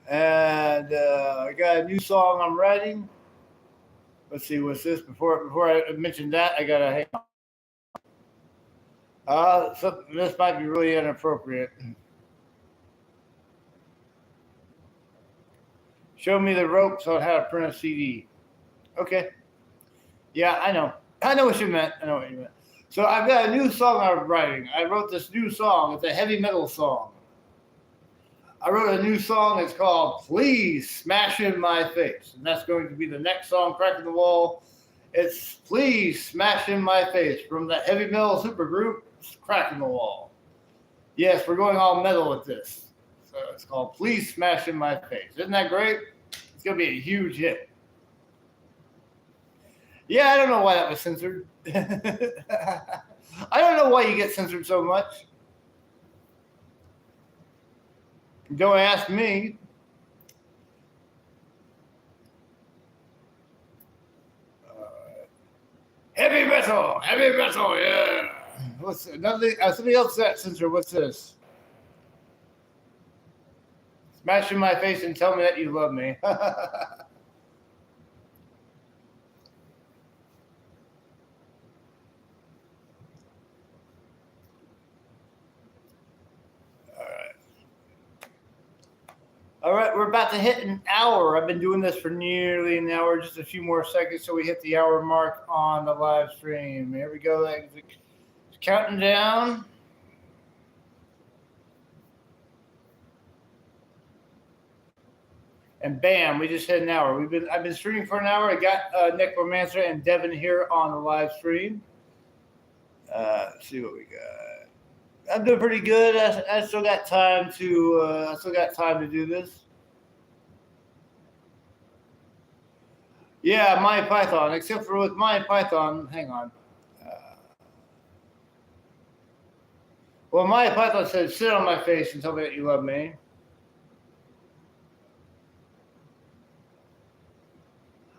And I got a new song I'm writing. Let's see, what's this? Before I mention that, I gotta hang on. This might be really inappropriate. Show me the ropes on how to print a CD. Okay. Yeah, I know. I know what you meant. So I've got a new song I'm writing. I wrote this new song. It's a heavy metal song. I wrote a new song. It's called Please Smash in My Face. And that's going to be the next song, Cracking the Wall. It's Please Smash in My Face from the heavy metal supergroup, Cracking the Wall. Yes, we're going all metal with this. So it's called Please Smash in My Face. Isn't that great? It's going to be a huge hit. Yeah, I don't know why that was censored. I don't know why you get censored so much. Don't ask me. Heavy metal, yeah. What's another? Somebody else that censored. What's this? Smash in my face and tell me that you love me. All right, we're about to hit an hour. I've been doing this for nearly an hour, just a few more seconds so we hit the hour mark on the live stream. Here we go. It's counting down. And bam, we just hit an hour. I've been streaming for an hour. I got Nick Romancer and Devin here on the live stream. Let's see what we got. I'm doing pretty good. I still got time to. I still got time to do this. Yeah, my Python. Except for with my Python, hang on. Well, my Python says, "Sit on my face and tell me that you love me."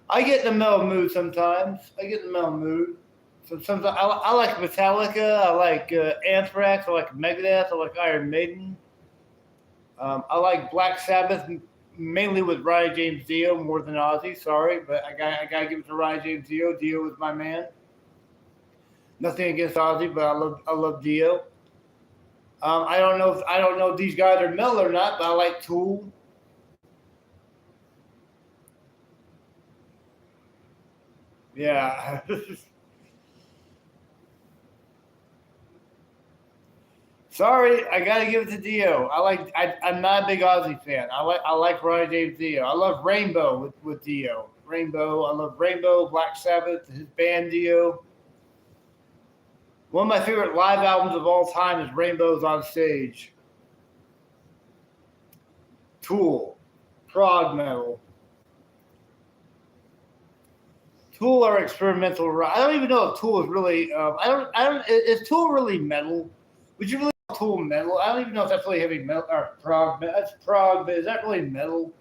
I get in the mellow mood sometimes. So sometimes I like Metallica. I like Anthrax. I like Megadeth. I like Iron Maiden. I like Black Sabbath, mainly with Ryan James Dio more than Ozzy. Sorry, but I got to give it to Ryan James Dio. Dio was my man. Nothing against Ozzy, but I love Dio. I don't know if these guys are metal or not, but I like Tool. Yeah. Sorry, I gotta give it to Dio. I'm not a big Ozzy fan. I like Ryan James Dio. I love Rainbow with Dio. Rainbow. I love Rainbow, Black Sabbath, his band Dio. One of my favorite live albums of all time is Rainbows on Stage. Tool, prog metal. Tool are experimental rock. I don't even know if Tool is really. I don't. Is Tool really metal? Would you really call Tool metal? I don't even know if that's really heavy metal or prog. That's prog, but is that really metal?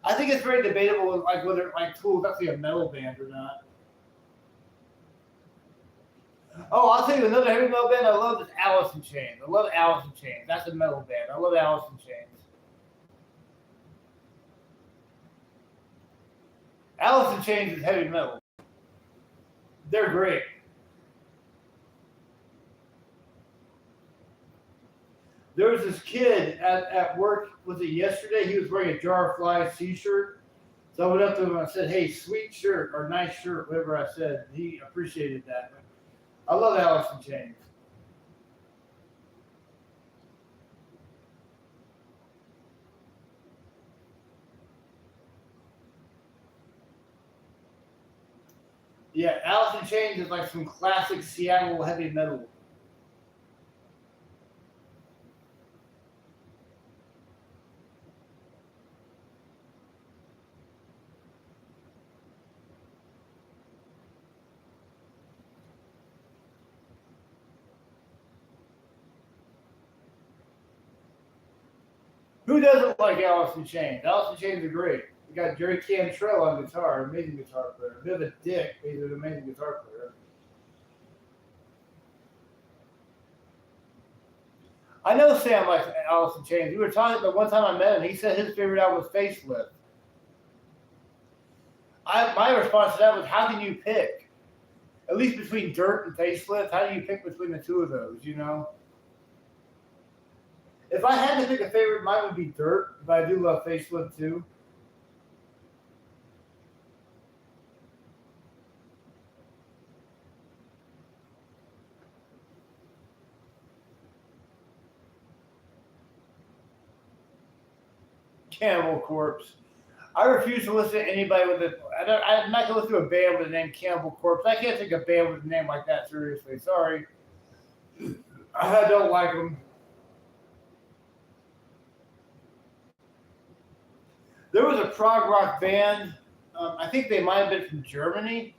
I think it's very debatable, like whether like Tool is actually a metal band or not. Oh, I'll tell you another heavy metal band I love is Alice in Chains. I love Alice in Chains. That's a metal band. I love Alice in Chains. Alice in Chains is heavy metal. They're great. There was this kid at work, was it yesterday? He was wearing a Jar of Flies t-shirt. So I went up to him and I said, "Hey, sweet shirt or nice shirt," whatever I said. He appreciated that. I love Alice in Chains. Yeah, Alice in Chains is like some classic Seattle heavy metal. Who doesn't like Alice in Chains? Alice in Chains are great. You got Jerry Cantrell on guitar, amazing guitar player. A bit of a dick, but he's an amazing guitar player. I know Sam likes Alice in Chains. We were talking about one time I met him. He said his favorite album was Facelift. My response to that was, how can you pick? At least between Dirt and Facelift, how do you pick between the two of those? You know, if I had to pick a favorite, mine would be Dirt. But I do love Facelift too. Cannibal Corpse. I refuse to listen to anybody with a. I'm not gonna listen to a band with the name Cannibal Corpse. I can't take a band with a name like that seriously. Sorry, I don't like them. There was a prog rock band. I think they might have been from Germany.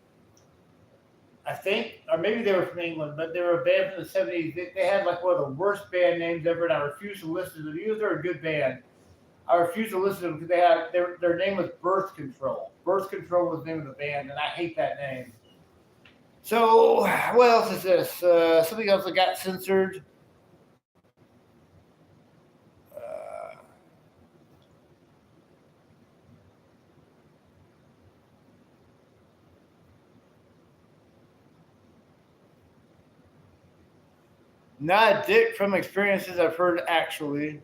I think, or maybe they were from England, but they were a band from the '70s. They had like one of the worst band names ever, and I refuse to listen to them. Even though they're a good band, I refuse to listen to them because they had their name was Birth Control. Birth Control was the name of the band, and I hate that name. So what else is this? Something else that got censored. Uh, Not a dick from experiences I've heard actually.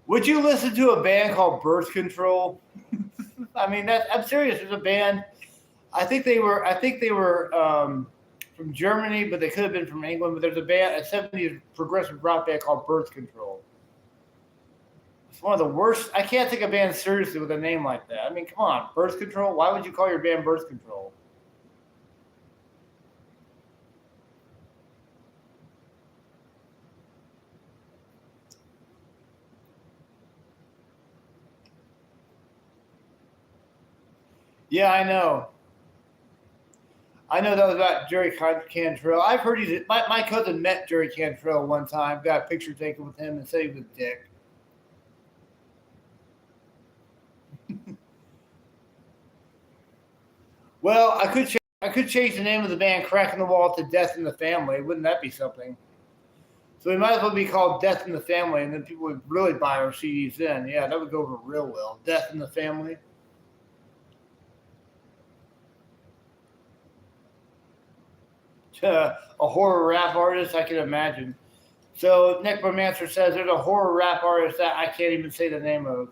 Would you listen to a band called Birth Control? I mean, I'm serious. There's a band. I think they were from Germany, but they could have been from England. But there's a band, a '70s progressive rock band called Birth Control. It's one of the worst. I can't take a band seriously with a name like that. I mean, come on, Birth Control. Why would you call your band Birth Control? Yeah, I know. I know that was about Jerry Cantrell. I've heard my cousin met Jerry Cantrell one time, got a picture taken with him, and said he was a dick. Well, I could change the name of the band Cracking the Wall to Death in the Family. Wouldn't that be something? So we might as well be called Death in the Family, and then people would really buy our CDs then. Yeah, that would go over real well. Death in the Family. A horror rap artist, I can imagine. So Necromancer says there's a horror rap artist that I can't even say the name of.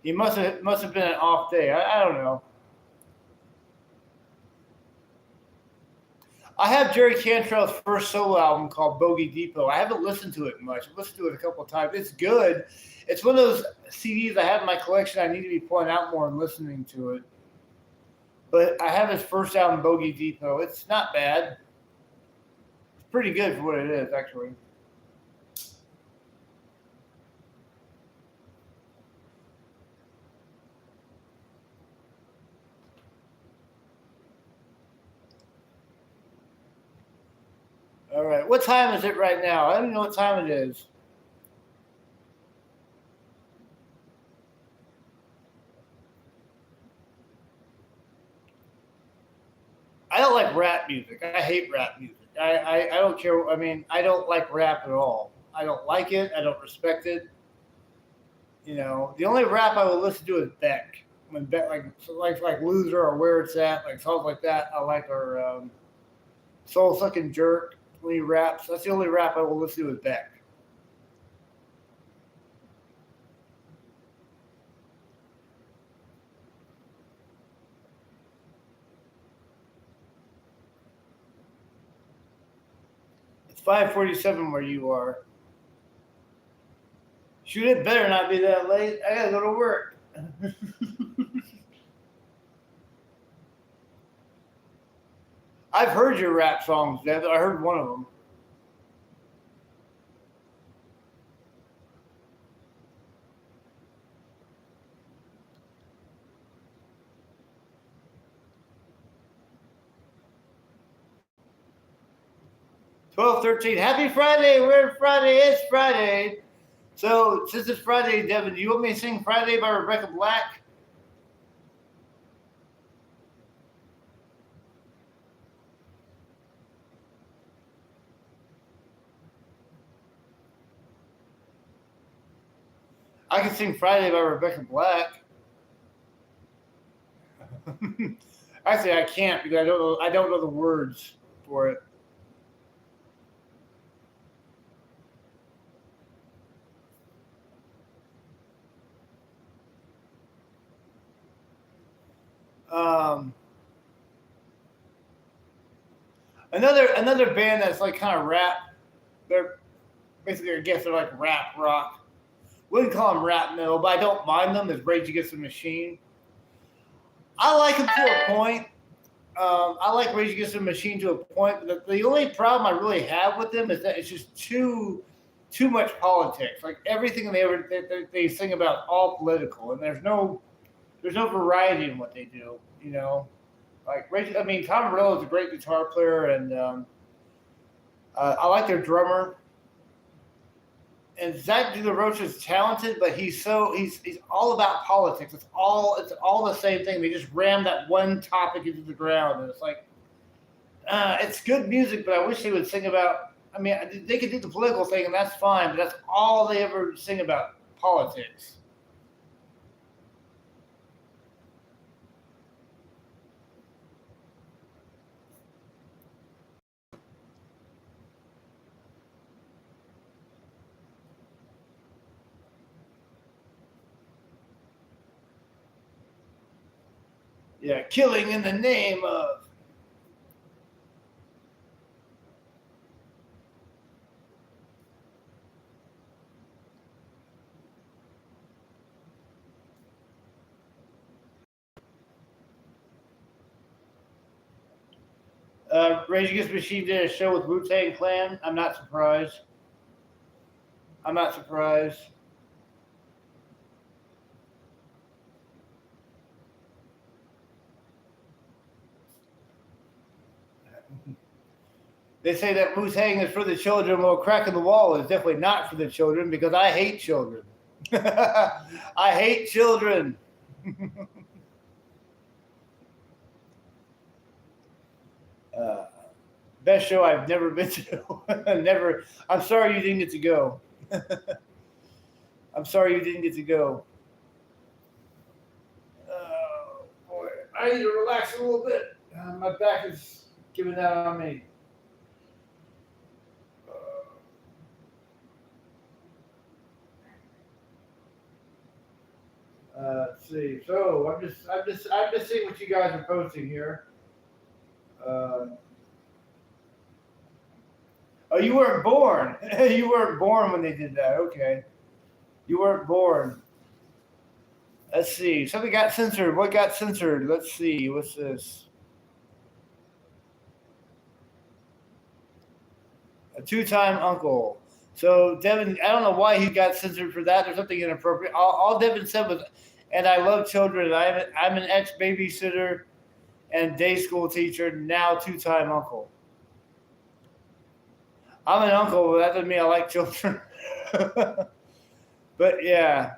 He must have been an off day. I don't know. I have Jerry Cantrell's first solo album called Bogey Depot. I haven't listened to it much. I've listened to it a couple of times. It's good. It's one of those CDs I have in my collection. I need to be pulling out more and listening to it. But I have his first album, Bogey Depot. It's not bad. It's pretty good for what it is, actually. All right. What time is it right now? I don't even know what time it is. I don't like rap music. I hate rap music. I don't care. I mean, I don't like rap at all. I don't like it. I don't respect it. You know, the only rap I will listen to is Beck. When Beck, like Loser or Where It's At, like songs like that. I like her Soul Sucking Jerk when he raps. That's the only rap I will listen to is Beck. It's 5:47 where you are. Shoot, it better not be that late. I gotta go to work. I've heard your rap songs, Deb. I heard one of them. 12:13. Happy Friday. We're Friday. It's Friday. So since it's Friday, Devin, do you want me to sing Friday by Rebecca Black? I can sing Friday by Rebecca Black. Actually, I can't because I don't know the words for it. Um, another band that's like kind of rap. They're basically, I guess they're like rap rock. Wouldn't call them rap metal, but I don't mind them. Is Rage Against the Machine. I like them to a point. I like Rage Against the Machine to a point, but the only problem I really have with them is that it's just too much politics. Like everything they sing about all political, and there's no variety in what they do. You know, like I mean, Tom Morello is a great guitar player, and I like their drummer. And Zach De La Rocha is talented, but he's all about politics. It's all the same thing. They just ram that one topic into the ground, and it's like it's good music, but I wish they would sing about. I mean, they could do the political thing, and that's fine, but that's all they ever sing about politics. Yeah, killing in the name of. Rage Against the Machine did a show with Wu-Tang Clan. I'm not surprised. I'm not surprised. They say that Moose Hang is for the children. Well, Crack in the Wall is definitely not for the children because I hate children. I hate children. Best show I've never been to. Never. I'm sorry you didn't get to go. I'm sorry you didn't get to go. Oh, boy. I need to relax a little bit. My back is giving out on me. Let's see. So I'm just seeing what you guys are posting here. Oh, you weren't born. You weren't born when they did that. Okay, you weren't born. Let's see. Something got censored. What got censored? Let's see. What's this? A two-time uncle. So Devin, I don't know why he got censored for that. There's something inappropriate. All Devin said was, "And I love children. I'm an ex-babysitter and day school teacher. Now two-time uncle." I'm an uncle, but that doesn't mean I like children. But yeah.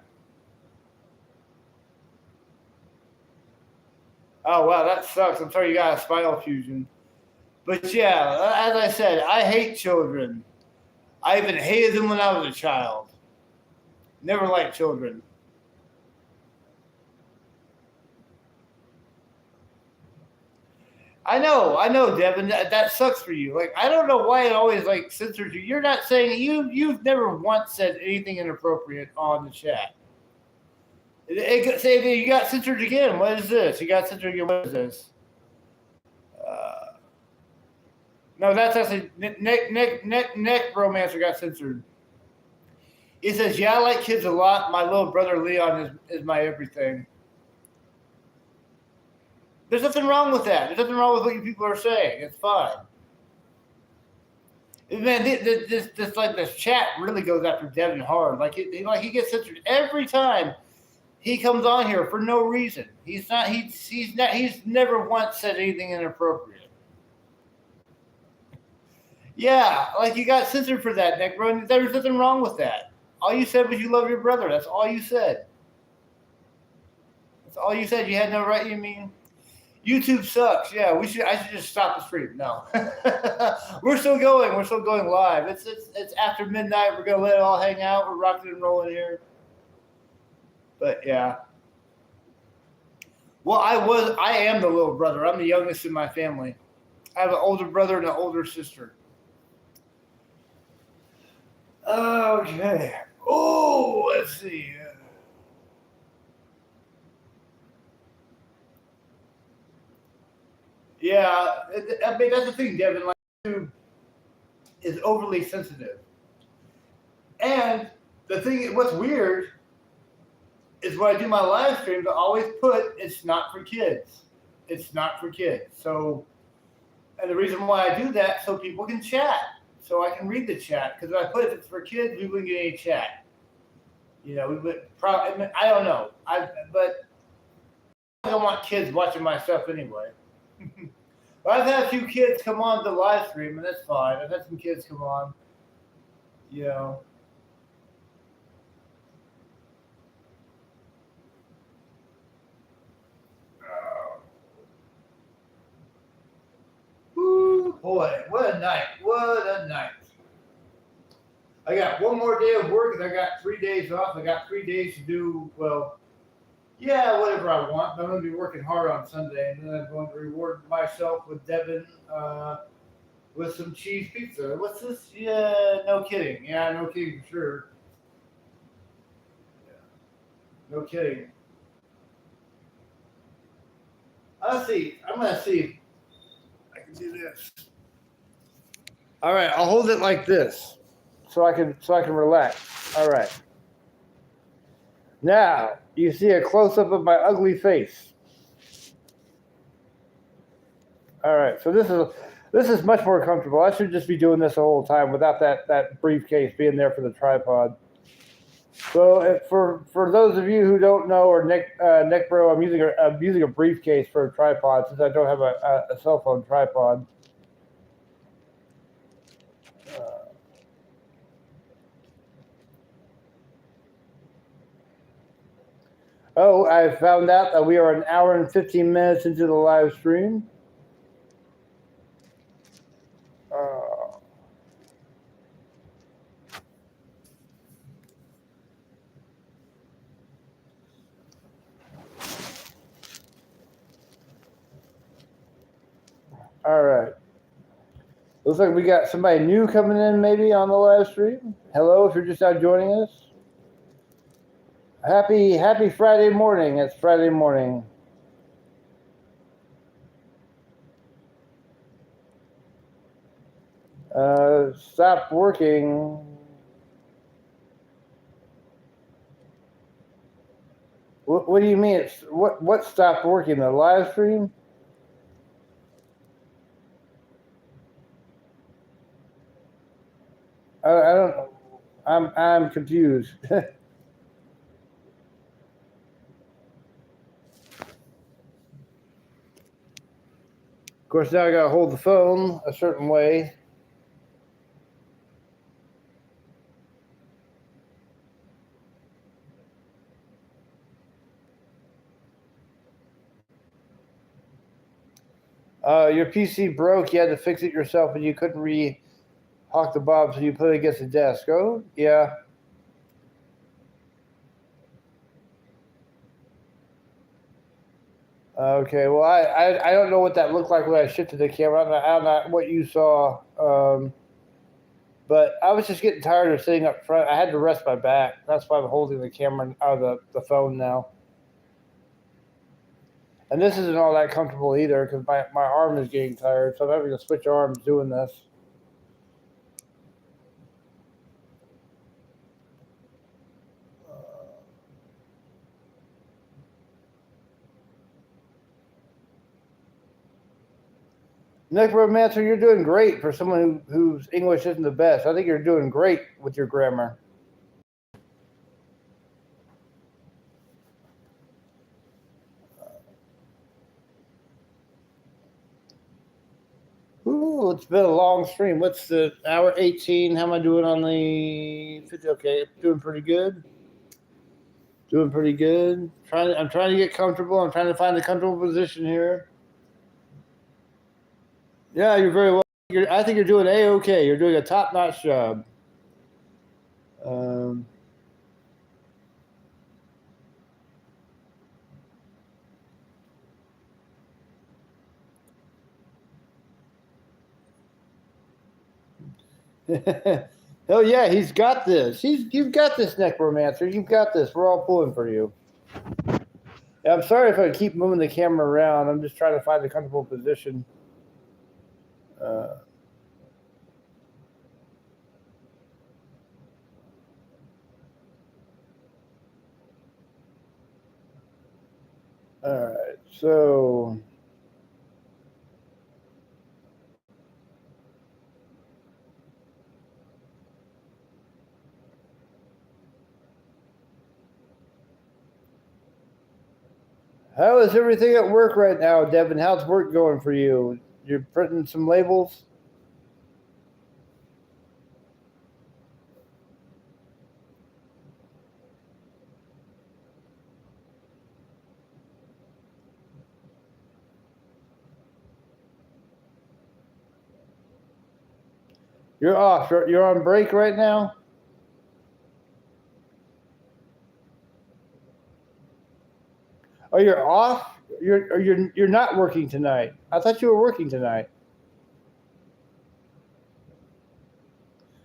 Oh wow, that sucks. I'm sorry you got a spinal fusion. But yeah, as I said, I hate children. I even hated them when I was a child. Never liked children. I know, Devin. That sucks for you. Like, I don't know why it always like censors you. You're not saying you've never once said anything inappropriate on the chat. Say you got censored again. What is this? You got censored again. What is this? No, that's actually Nick Romancer got censored. He says, "Yeah, I like kids a lot. My little brother Leon is my everything." There's nothing wrong with that. There's nothing wrong with what you people are saying. It's fine. Man, this chat really goes after Devin hard. Like he gets censored every time he comes on here for no reason. He's never once said anything inappropriate. Yeah, like you got censored for that, Nick. Bro. There's nothing wrong with that. All you said was you love your brother. That's all you said. That's all you said. You had no right. You mean YouTube sucks. Yeah, I should just stop the stream. No, we're still going. We're still going live. It's after midnight. We're gonna let it all hang out. We're rocking and rolling here. But yeah. Well, I am the little brother. I'm the youngest in my family. I have an older brother and an older sister. Okay. Oh, let's see. Yeah, I mean that's the thing, Devin. Like, YouTube is overly sensitive, and the thing, what's weird, is when I do my live streams, I always put it's not for kids. It's not for kids. So, and the reason why I do that so people can chat. So I can read the chat, because if I put if it's for kids, we wouldn't get any chat. You know, we would probably. I don't know. But I don't want kids watching my stuff anyway. But I've had a few kids come on the live stream, and that's fine. I've had some kids come on. You know. Woo, boy, what a night. What a night. I got one more day of work and I got 3 days off. I got 3 days to do, well, yeah, whatever I want. But I'm going to be working hard on Sunday, and then I'm going to reward myself with Devin with some cheese pizza. What's this? Yeah, no kidding. Yeah, no kidding for sure. Yeah. No kidding. Let's see. I'm going to see if I can do this. All right, I'll hold it like this so I can relax. All right. Now you see a close up of my ugly face. All right, so this is much more comfortable. I should just be doing this the whole time without that briefcase being there for the tripod. So for those of you who don't know, or Nick Bro, I'm using a briefcase for a tripod since I don't have a cell phone tripod. Oh, I found out that we are an hour and 15 minutes into the live stream. All right. Looks like we got somebody new coming in maybe on the live stream. Hello, if you're just now joining us. Happy Friday morning. It's Friday morning. Stop working. What do you mean? It's what stopped working? The live stream? I don't know. I'm confused. Of course, now I gotta hold the phone a certain way. Your PC broke. You had to fix it yourself, and you couldn't hawk the bob, so you put it against the desk. Oh, yeah. Okay. Well, I don't know what that looked like when I shifted the camera. I don't know what you saw. But I was just getting tired of sitting up front. I had to rest my back. That's why I'm holding the camera out of the phone now. And this isn't all that comfortable either because my arm is getting tired. So I'm having to switch arms doing this. Necromancer, you're doing great for someone whose English isn't the best. I think you're doing great with your grammar. Ooh, it's been a long stream. What's the hour 18? How am I doing on the 50? Okay, doing pretty good. Doing pretty good. I'm trying to get comfortable. I'm trying to find a comfortable position here. Yeah, you're very well. I think you're doing A-okay. You're doing a top-notch job. All oh yeah, he's got this. You've got this, Necromancer. You've got this. We're all pulling for you. Yeah, I'm sorry if I keep moving the camera around. I'm just trying to find a comfortable position. All right, so how is everything at work right now, Devin? How's work going for you? You're printing some labels? You're off. You're on break right now? Oh, you're off? You're not working tonight. I thought you were working tonight.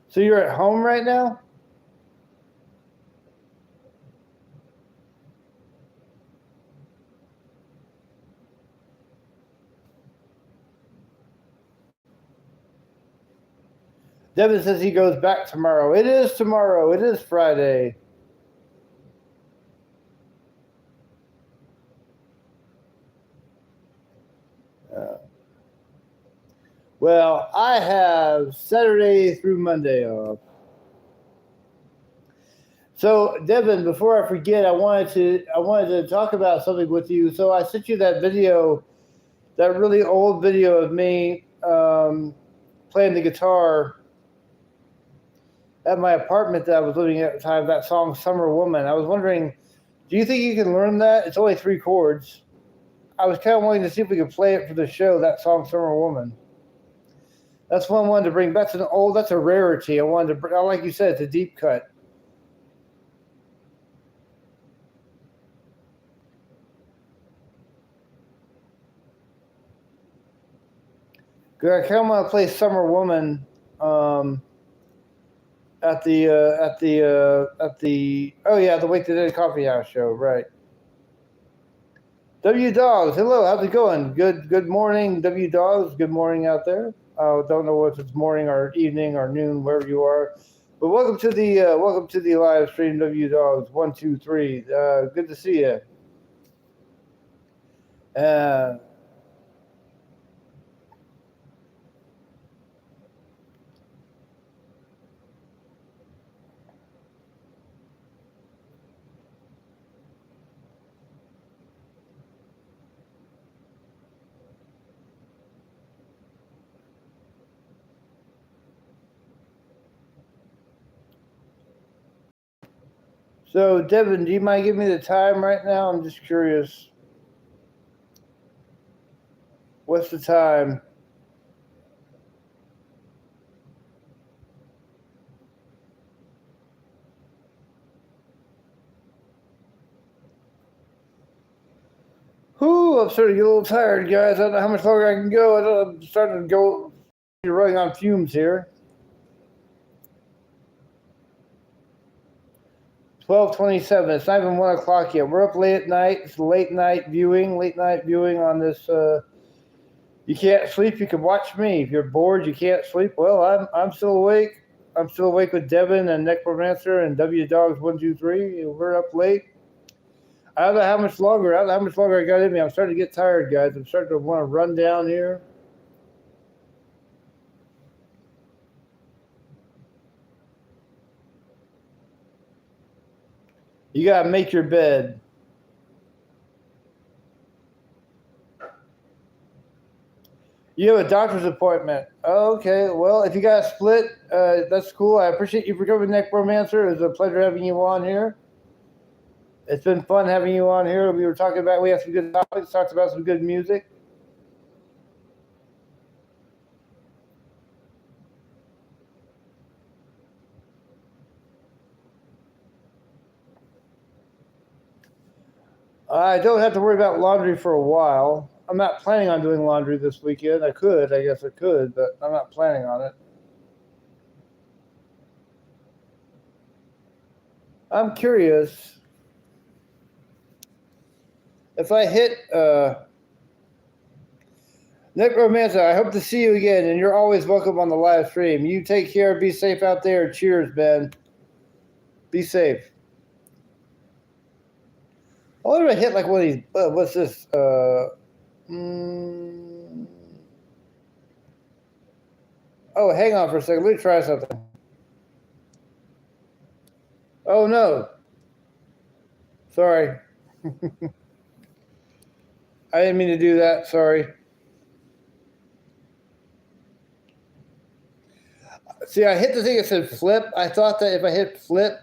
So you're at home right now? Devin says he goes back tomorrow. It is tomorrow. It is Friday. Well, I have Saturday through Monday off. So, Devin, before I forget, I wanted to talk about something with you. So I sent you that video, that really old video of me playing the guitar at my apartment that I was living at the time. That song "Summer Woman." I was wondering, Do you think you can learn that? It's only 3 chords. I was kind of wanting to see if we could play it for the show, that song, Summer Woman. That's one I wanted to bring. That's a rarity. I wanted to, like you said, it's a deep cut. Good. I kind of want to play Summer Woman at the the Wake the Dead Coffee House show, right? W Dogs, hello, how's it going? Good morning, W Dogs. Good morning out there. Don't know if it's morning or evening or noon, wherever you are. But welcome to the live stream, W Dogs 123. Good to see you. So, Devin, do you mind giving me the time right now? I'm just curious. What's the time? Whew, I'm starting to get a little tired, guys. I don't know how much longer I can go. I'm starting to go. You're running on fumes here. 12:27. It's not even 1 o'clock yet. We're up late at night. It's late night viewing on this. You can't sleep. You can watch me. If you're bored, you can't sleep. Well, I'm still awake. I'm still awake with Devin and Necromancer and W Dogs 123. We're up late. I don't know how much longer. I got in me. I'm starting to get tired, guys. I'm starting to want to run down here. You gotta make your bed. You have a doctor's appointment. Oh, okay. Well, if you got a split, that's cool. I appreciate you for coming, Necromancer. It was a pleasure having you on here. It's been fun having you on here. We had some good topics, talked about some good music. I don't have to worry about laundry for a while. I'm not planning on doing laundry this weekend. I guess I could, but I'm not planning on it. I'm curious if I hit Necromancer, I hope to see you again, and you're always welcome on the live stream. You take care. Be safe out there. Cheers, Ben. Be safe. I wonder if I hit like one of these. What's this? Oh, hang on for a second. Let me try something. Oh, no. Sorry. I didn't mean to do that. Sorry. See, I hit the thing that said flip. I thought that if I hit flip,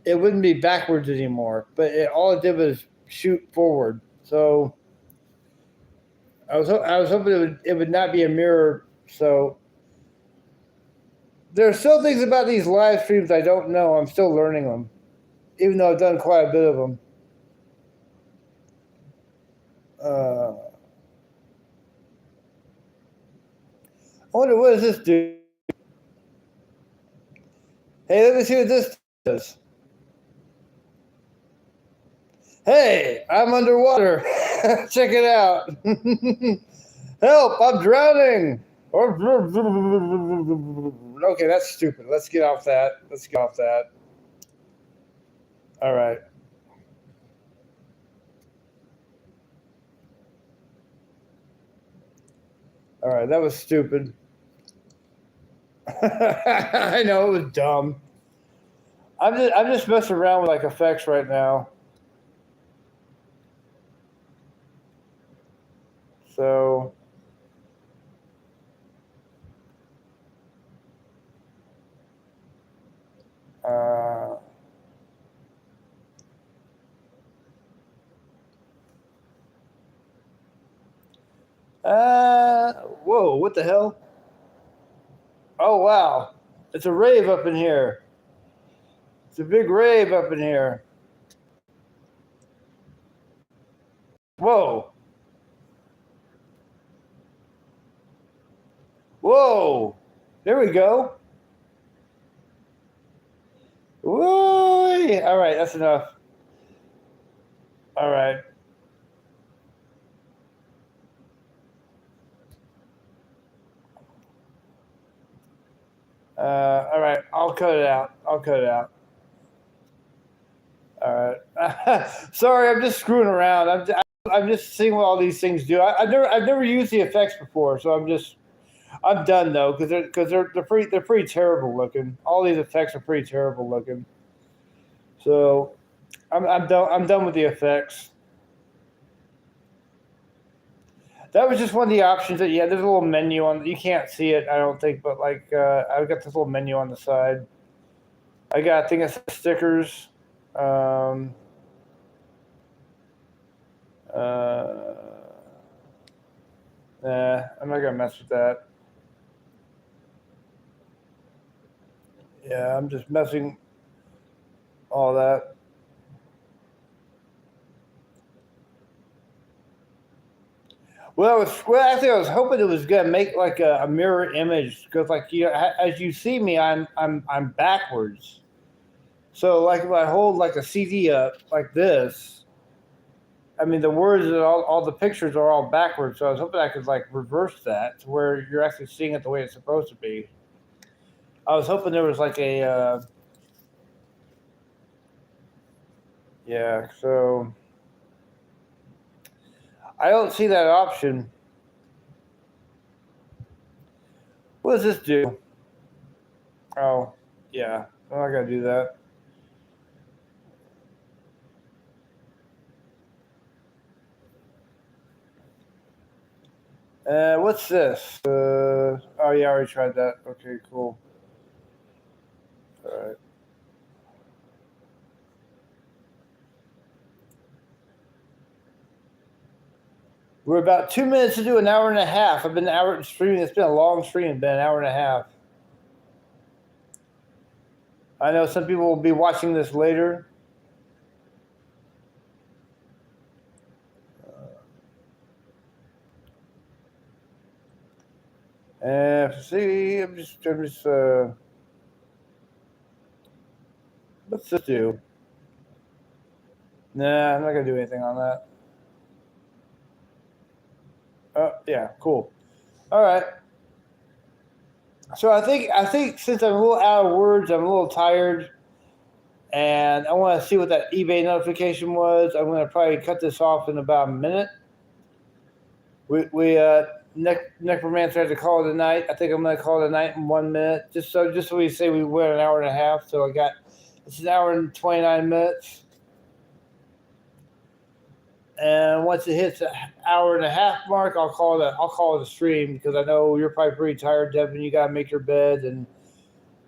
it wouldn't be backwards anymore. But all it did was shoot forward. So I was hoping it would not be a mirror. So there are still things about these live streams I don't know. I'm still learning them, even though I've done quite a bit of them. I wonder, what does this do? Hey, let me see what this does. Hey, I'm underwater. Check it out. Help, I'm drowning. Okay, that's stupid. Let's get off that. All right. All right, that was stupid. I know, it was dumb. I'm just messing around with like effects right now. So Whoa, what the hell? Oh, wow. It's a rave up in here. It's a big rave up in here. Whoa. Whoa. There we go. Whoa. All right, that's enough. All right. All right, I'll cut it out. I'll cut it out. All right. Sorry, I'm just screwing around. I'm just seeing what all these things do. I've never used the effects before, so I'm done though because they're pretty terrible looking. All these effects are pretty terrible looking. So I'm done with the effects. That was just one of the options that there's a little menu on. You can't see it, I don't think, but like I've got this little menu on the side. I think it's stickers. Um, Nah, I'm not gonna mess with that. Yeah, I'm just messing all that. Actually, I was hoping it was gonna make like a mirror image because, like, as you see me, I'm backwards. So, like, if I hold like a CD up like this, I mean, the words and all the pictures are all backwards. So I was hoping I could like reverse that to where you're actually seeing it the way it's supposed to be. I was hoping there was like a yeah. So I don't see that option. What does this do? Oh, yeah. I'm not gonna do that. What's this? Oh yeah, I already tried that. Okay, cool. All right. We're about 2 minutes into an hour and a half. I've been an hour streaming. It's been a long stream. It's been an hour and a half. I know some people will be watching this later. See, I'm just. What's this do? Nah, I'm not gonna do anything on that. Oh yeah, cool. All right. So I think since I'm a little out of words, I'm a little tired, and I want to see what that eBay notification was. I'm going to probably cut this off in about a minute. We Necromancer had to call it a night. I think I'm going to call it a night in 1 minute, just so we say we went an hour and a half. So it's an hour and 29 minutes. And once it hits an hour and a half mark, I'll call it a stream because I know you're probably pretty tired, Devin. You got to make your bed, and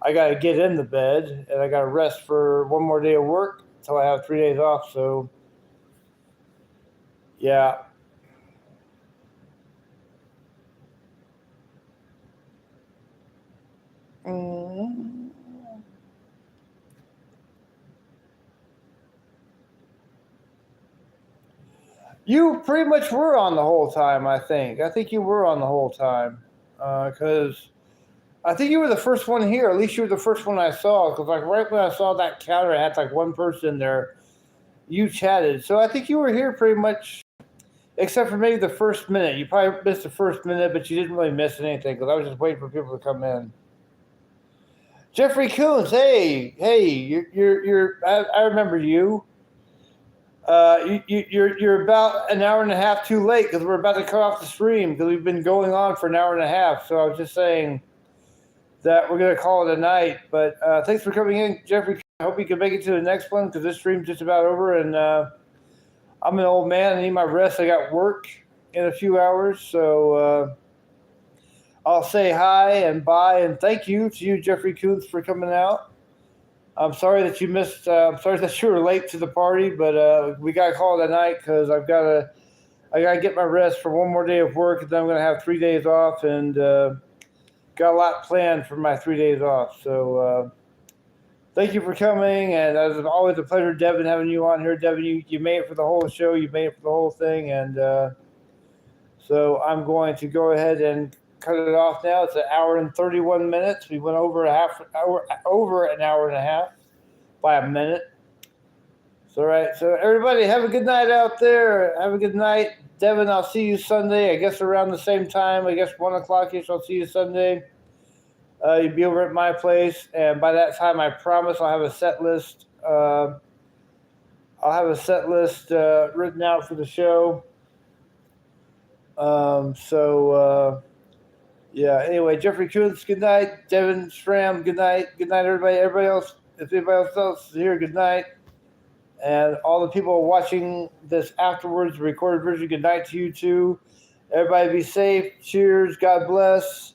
I got to get in the bed, and I got to rest for one more day of work until I have 3 days off. So, yeah. Mm-hmm. You pretty much were on the whole time, I think. I think you were on the whole time because I think you were the first one here. At least you were the first one I saw because, like, right when I saw that counter, it had like one person there. You chatted, so I think you were here pretty much, except for maybe the first minute. You probably missed the first minute, but you didn't really miss anything because I was just waiting for people to come in. Jeffrey Coons, hey, you're. I remember you. You're about an hour and a half too late because we're about to cut off the stream because we've been going on for an hour and a half. So I was just saying that we're going to call it a night. But thanks for coming in, Jeffrey. I hope you can make it to the next one because this stream's just about over. And I'm an old man. I need my rest. I got work in a few hours. So I'll say hi and bye and thank you to you, Jeffrey Coons, for coming out. I'm sorry that you missed. I'm sorry that you were late to the party, but we got to call it a night because I've got I gotta get my rest for one more day of work, and then I'm gonna have 3 days off, and got a lot planned for my 3 days off. So thank you for coming, and it was always a pleasure, Devin, having you on here. Devin, you made it for the whole show. You made it for the whole thing, and so I'm going to go ahead and cut it off now. It's 1 hour and 31 minutes. We went over over an hour and a half by a minute. So, all right. So, everybody, have a good night out there. Have a good night. Devin, I'll see you Sunday. I guess around the same time. I guess 1 o'clock-ish. I'll see you Sunday. You'll be over at my place. And by that time, I promise I'll have a set list. I'll have a set list written out for the show. Yeah, anyway, Jeffrey Kuntz, good night. Devin Schramm, good night. Good night, everybody. Everybody else, if anybody else is here, good night. And all the people watching this afterwards, the recorded version, good night to you too. Everybody be safe. Cheers. God bless.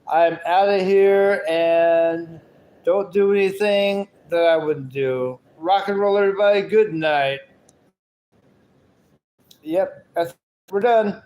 I'm out of here, and don't do anything that I wouldn't do. Rock and roll, everybody. Good night. Yep, we're done.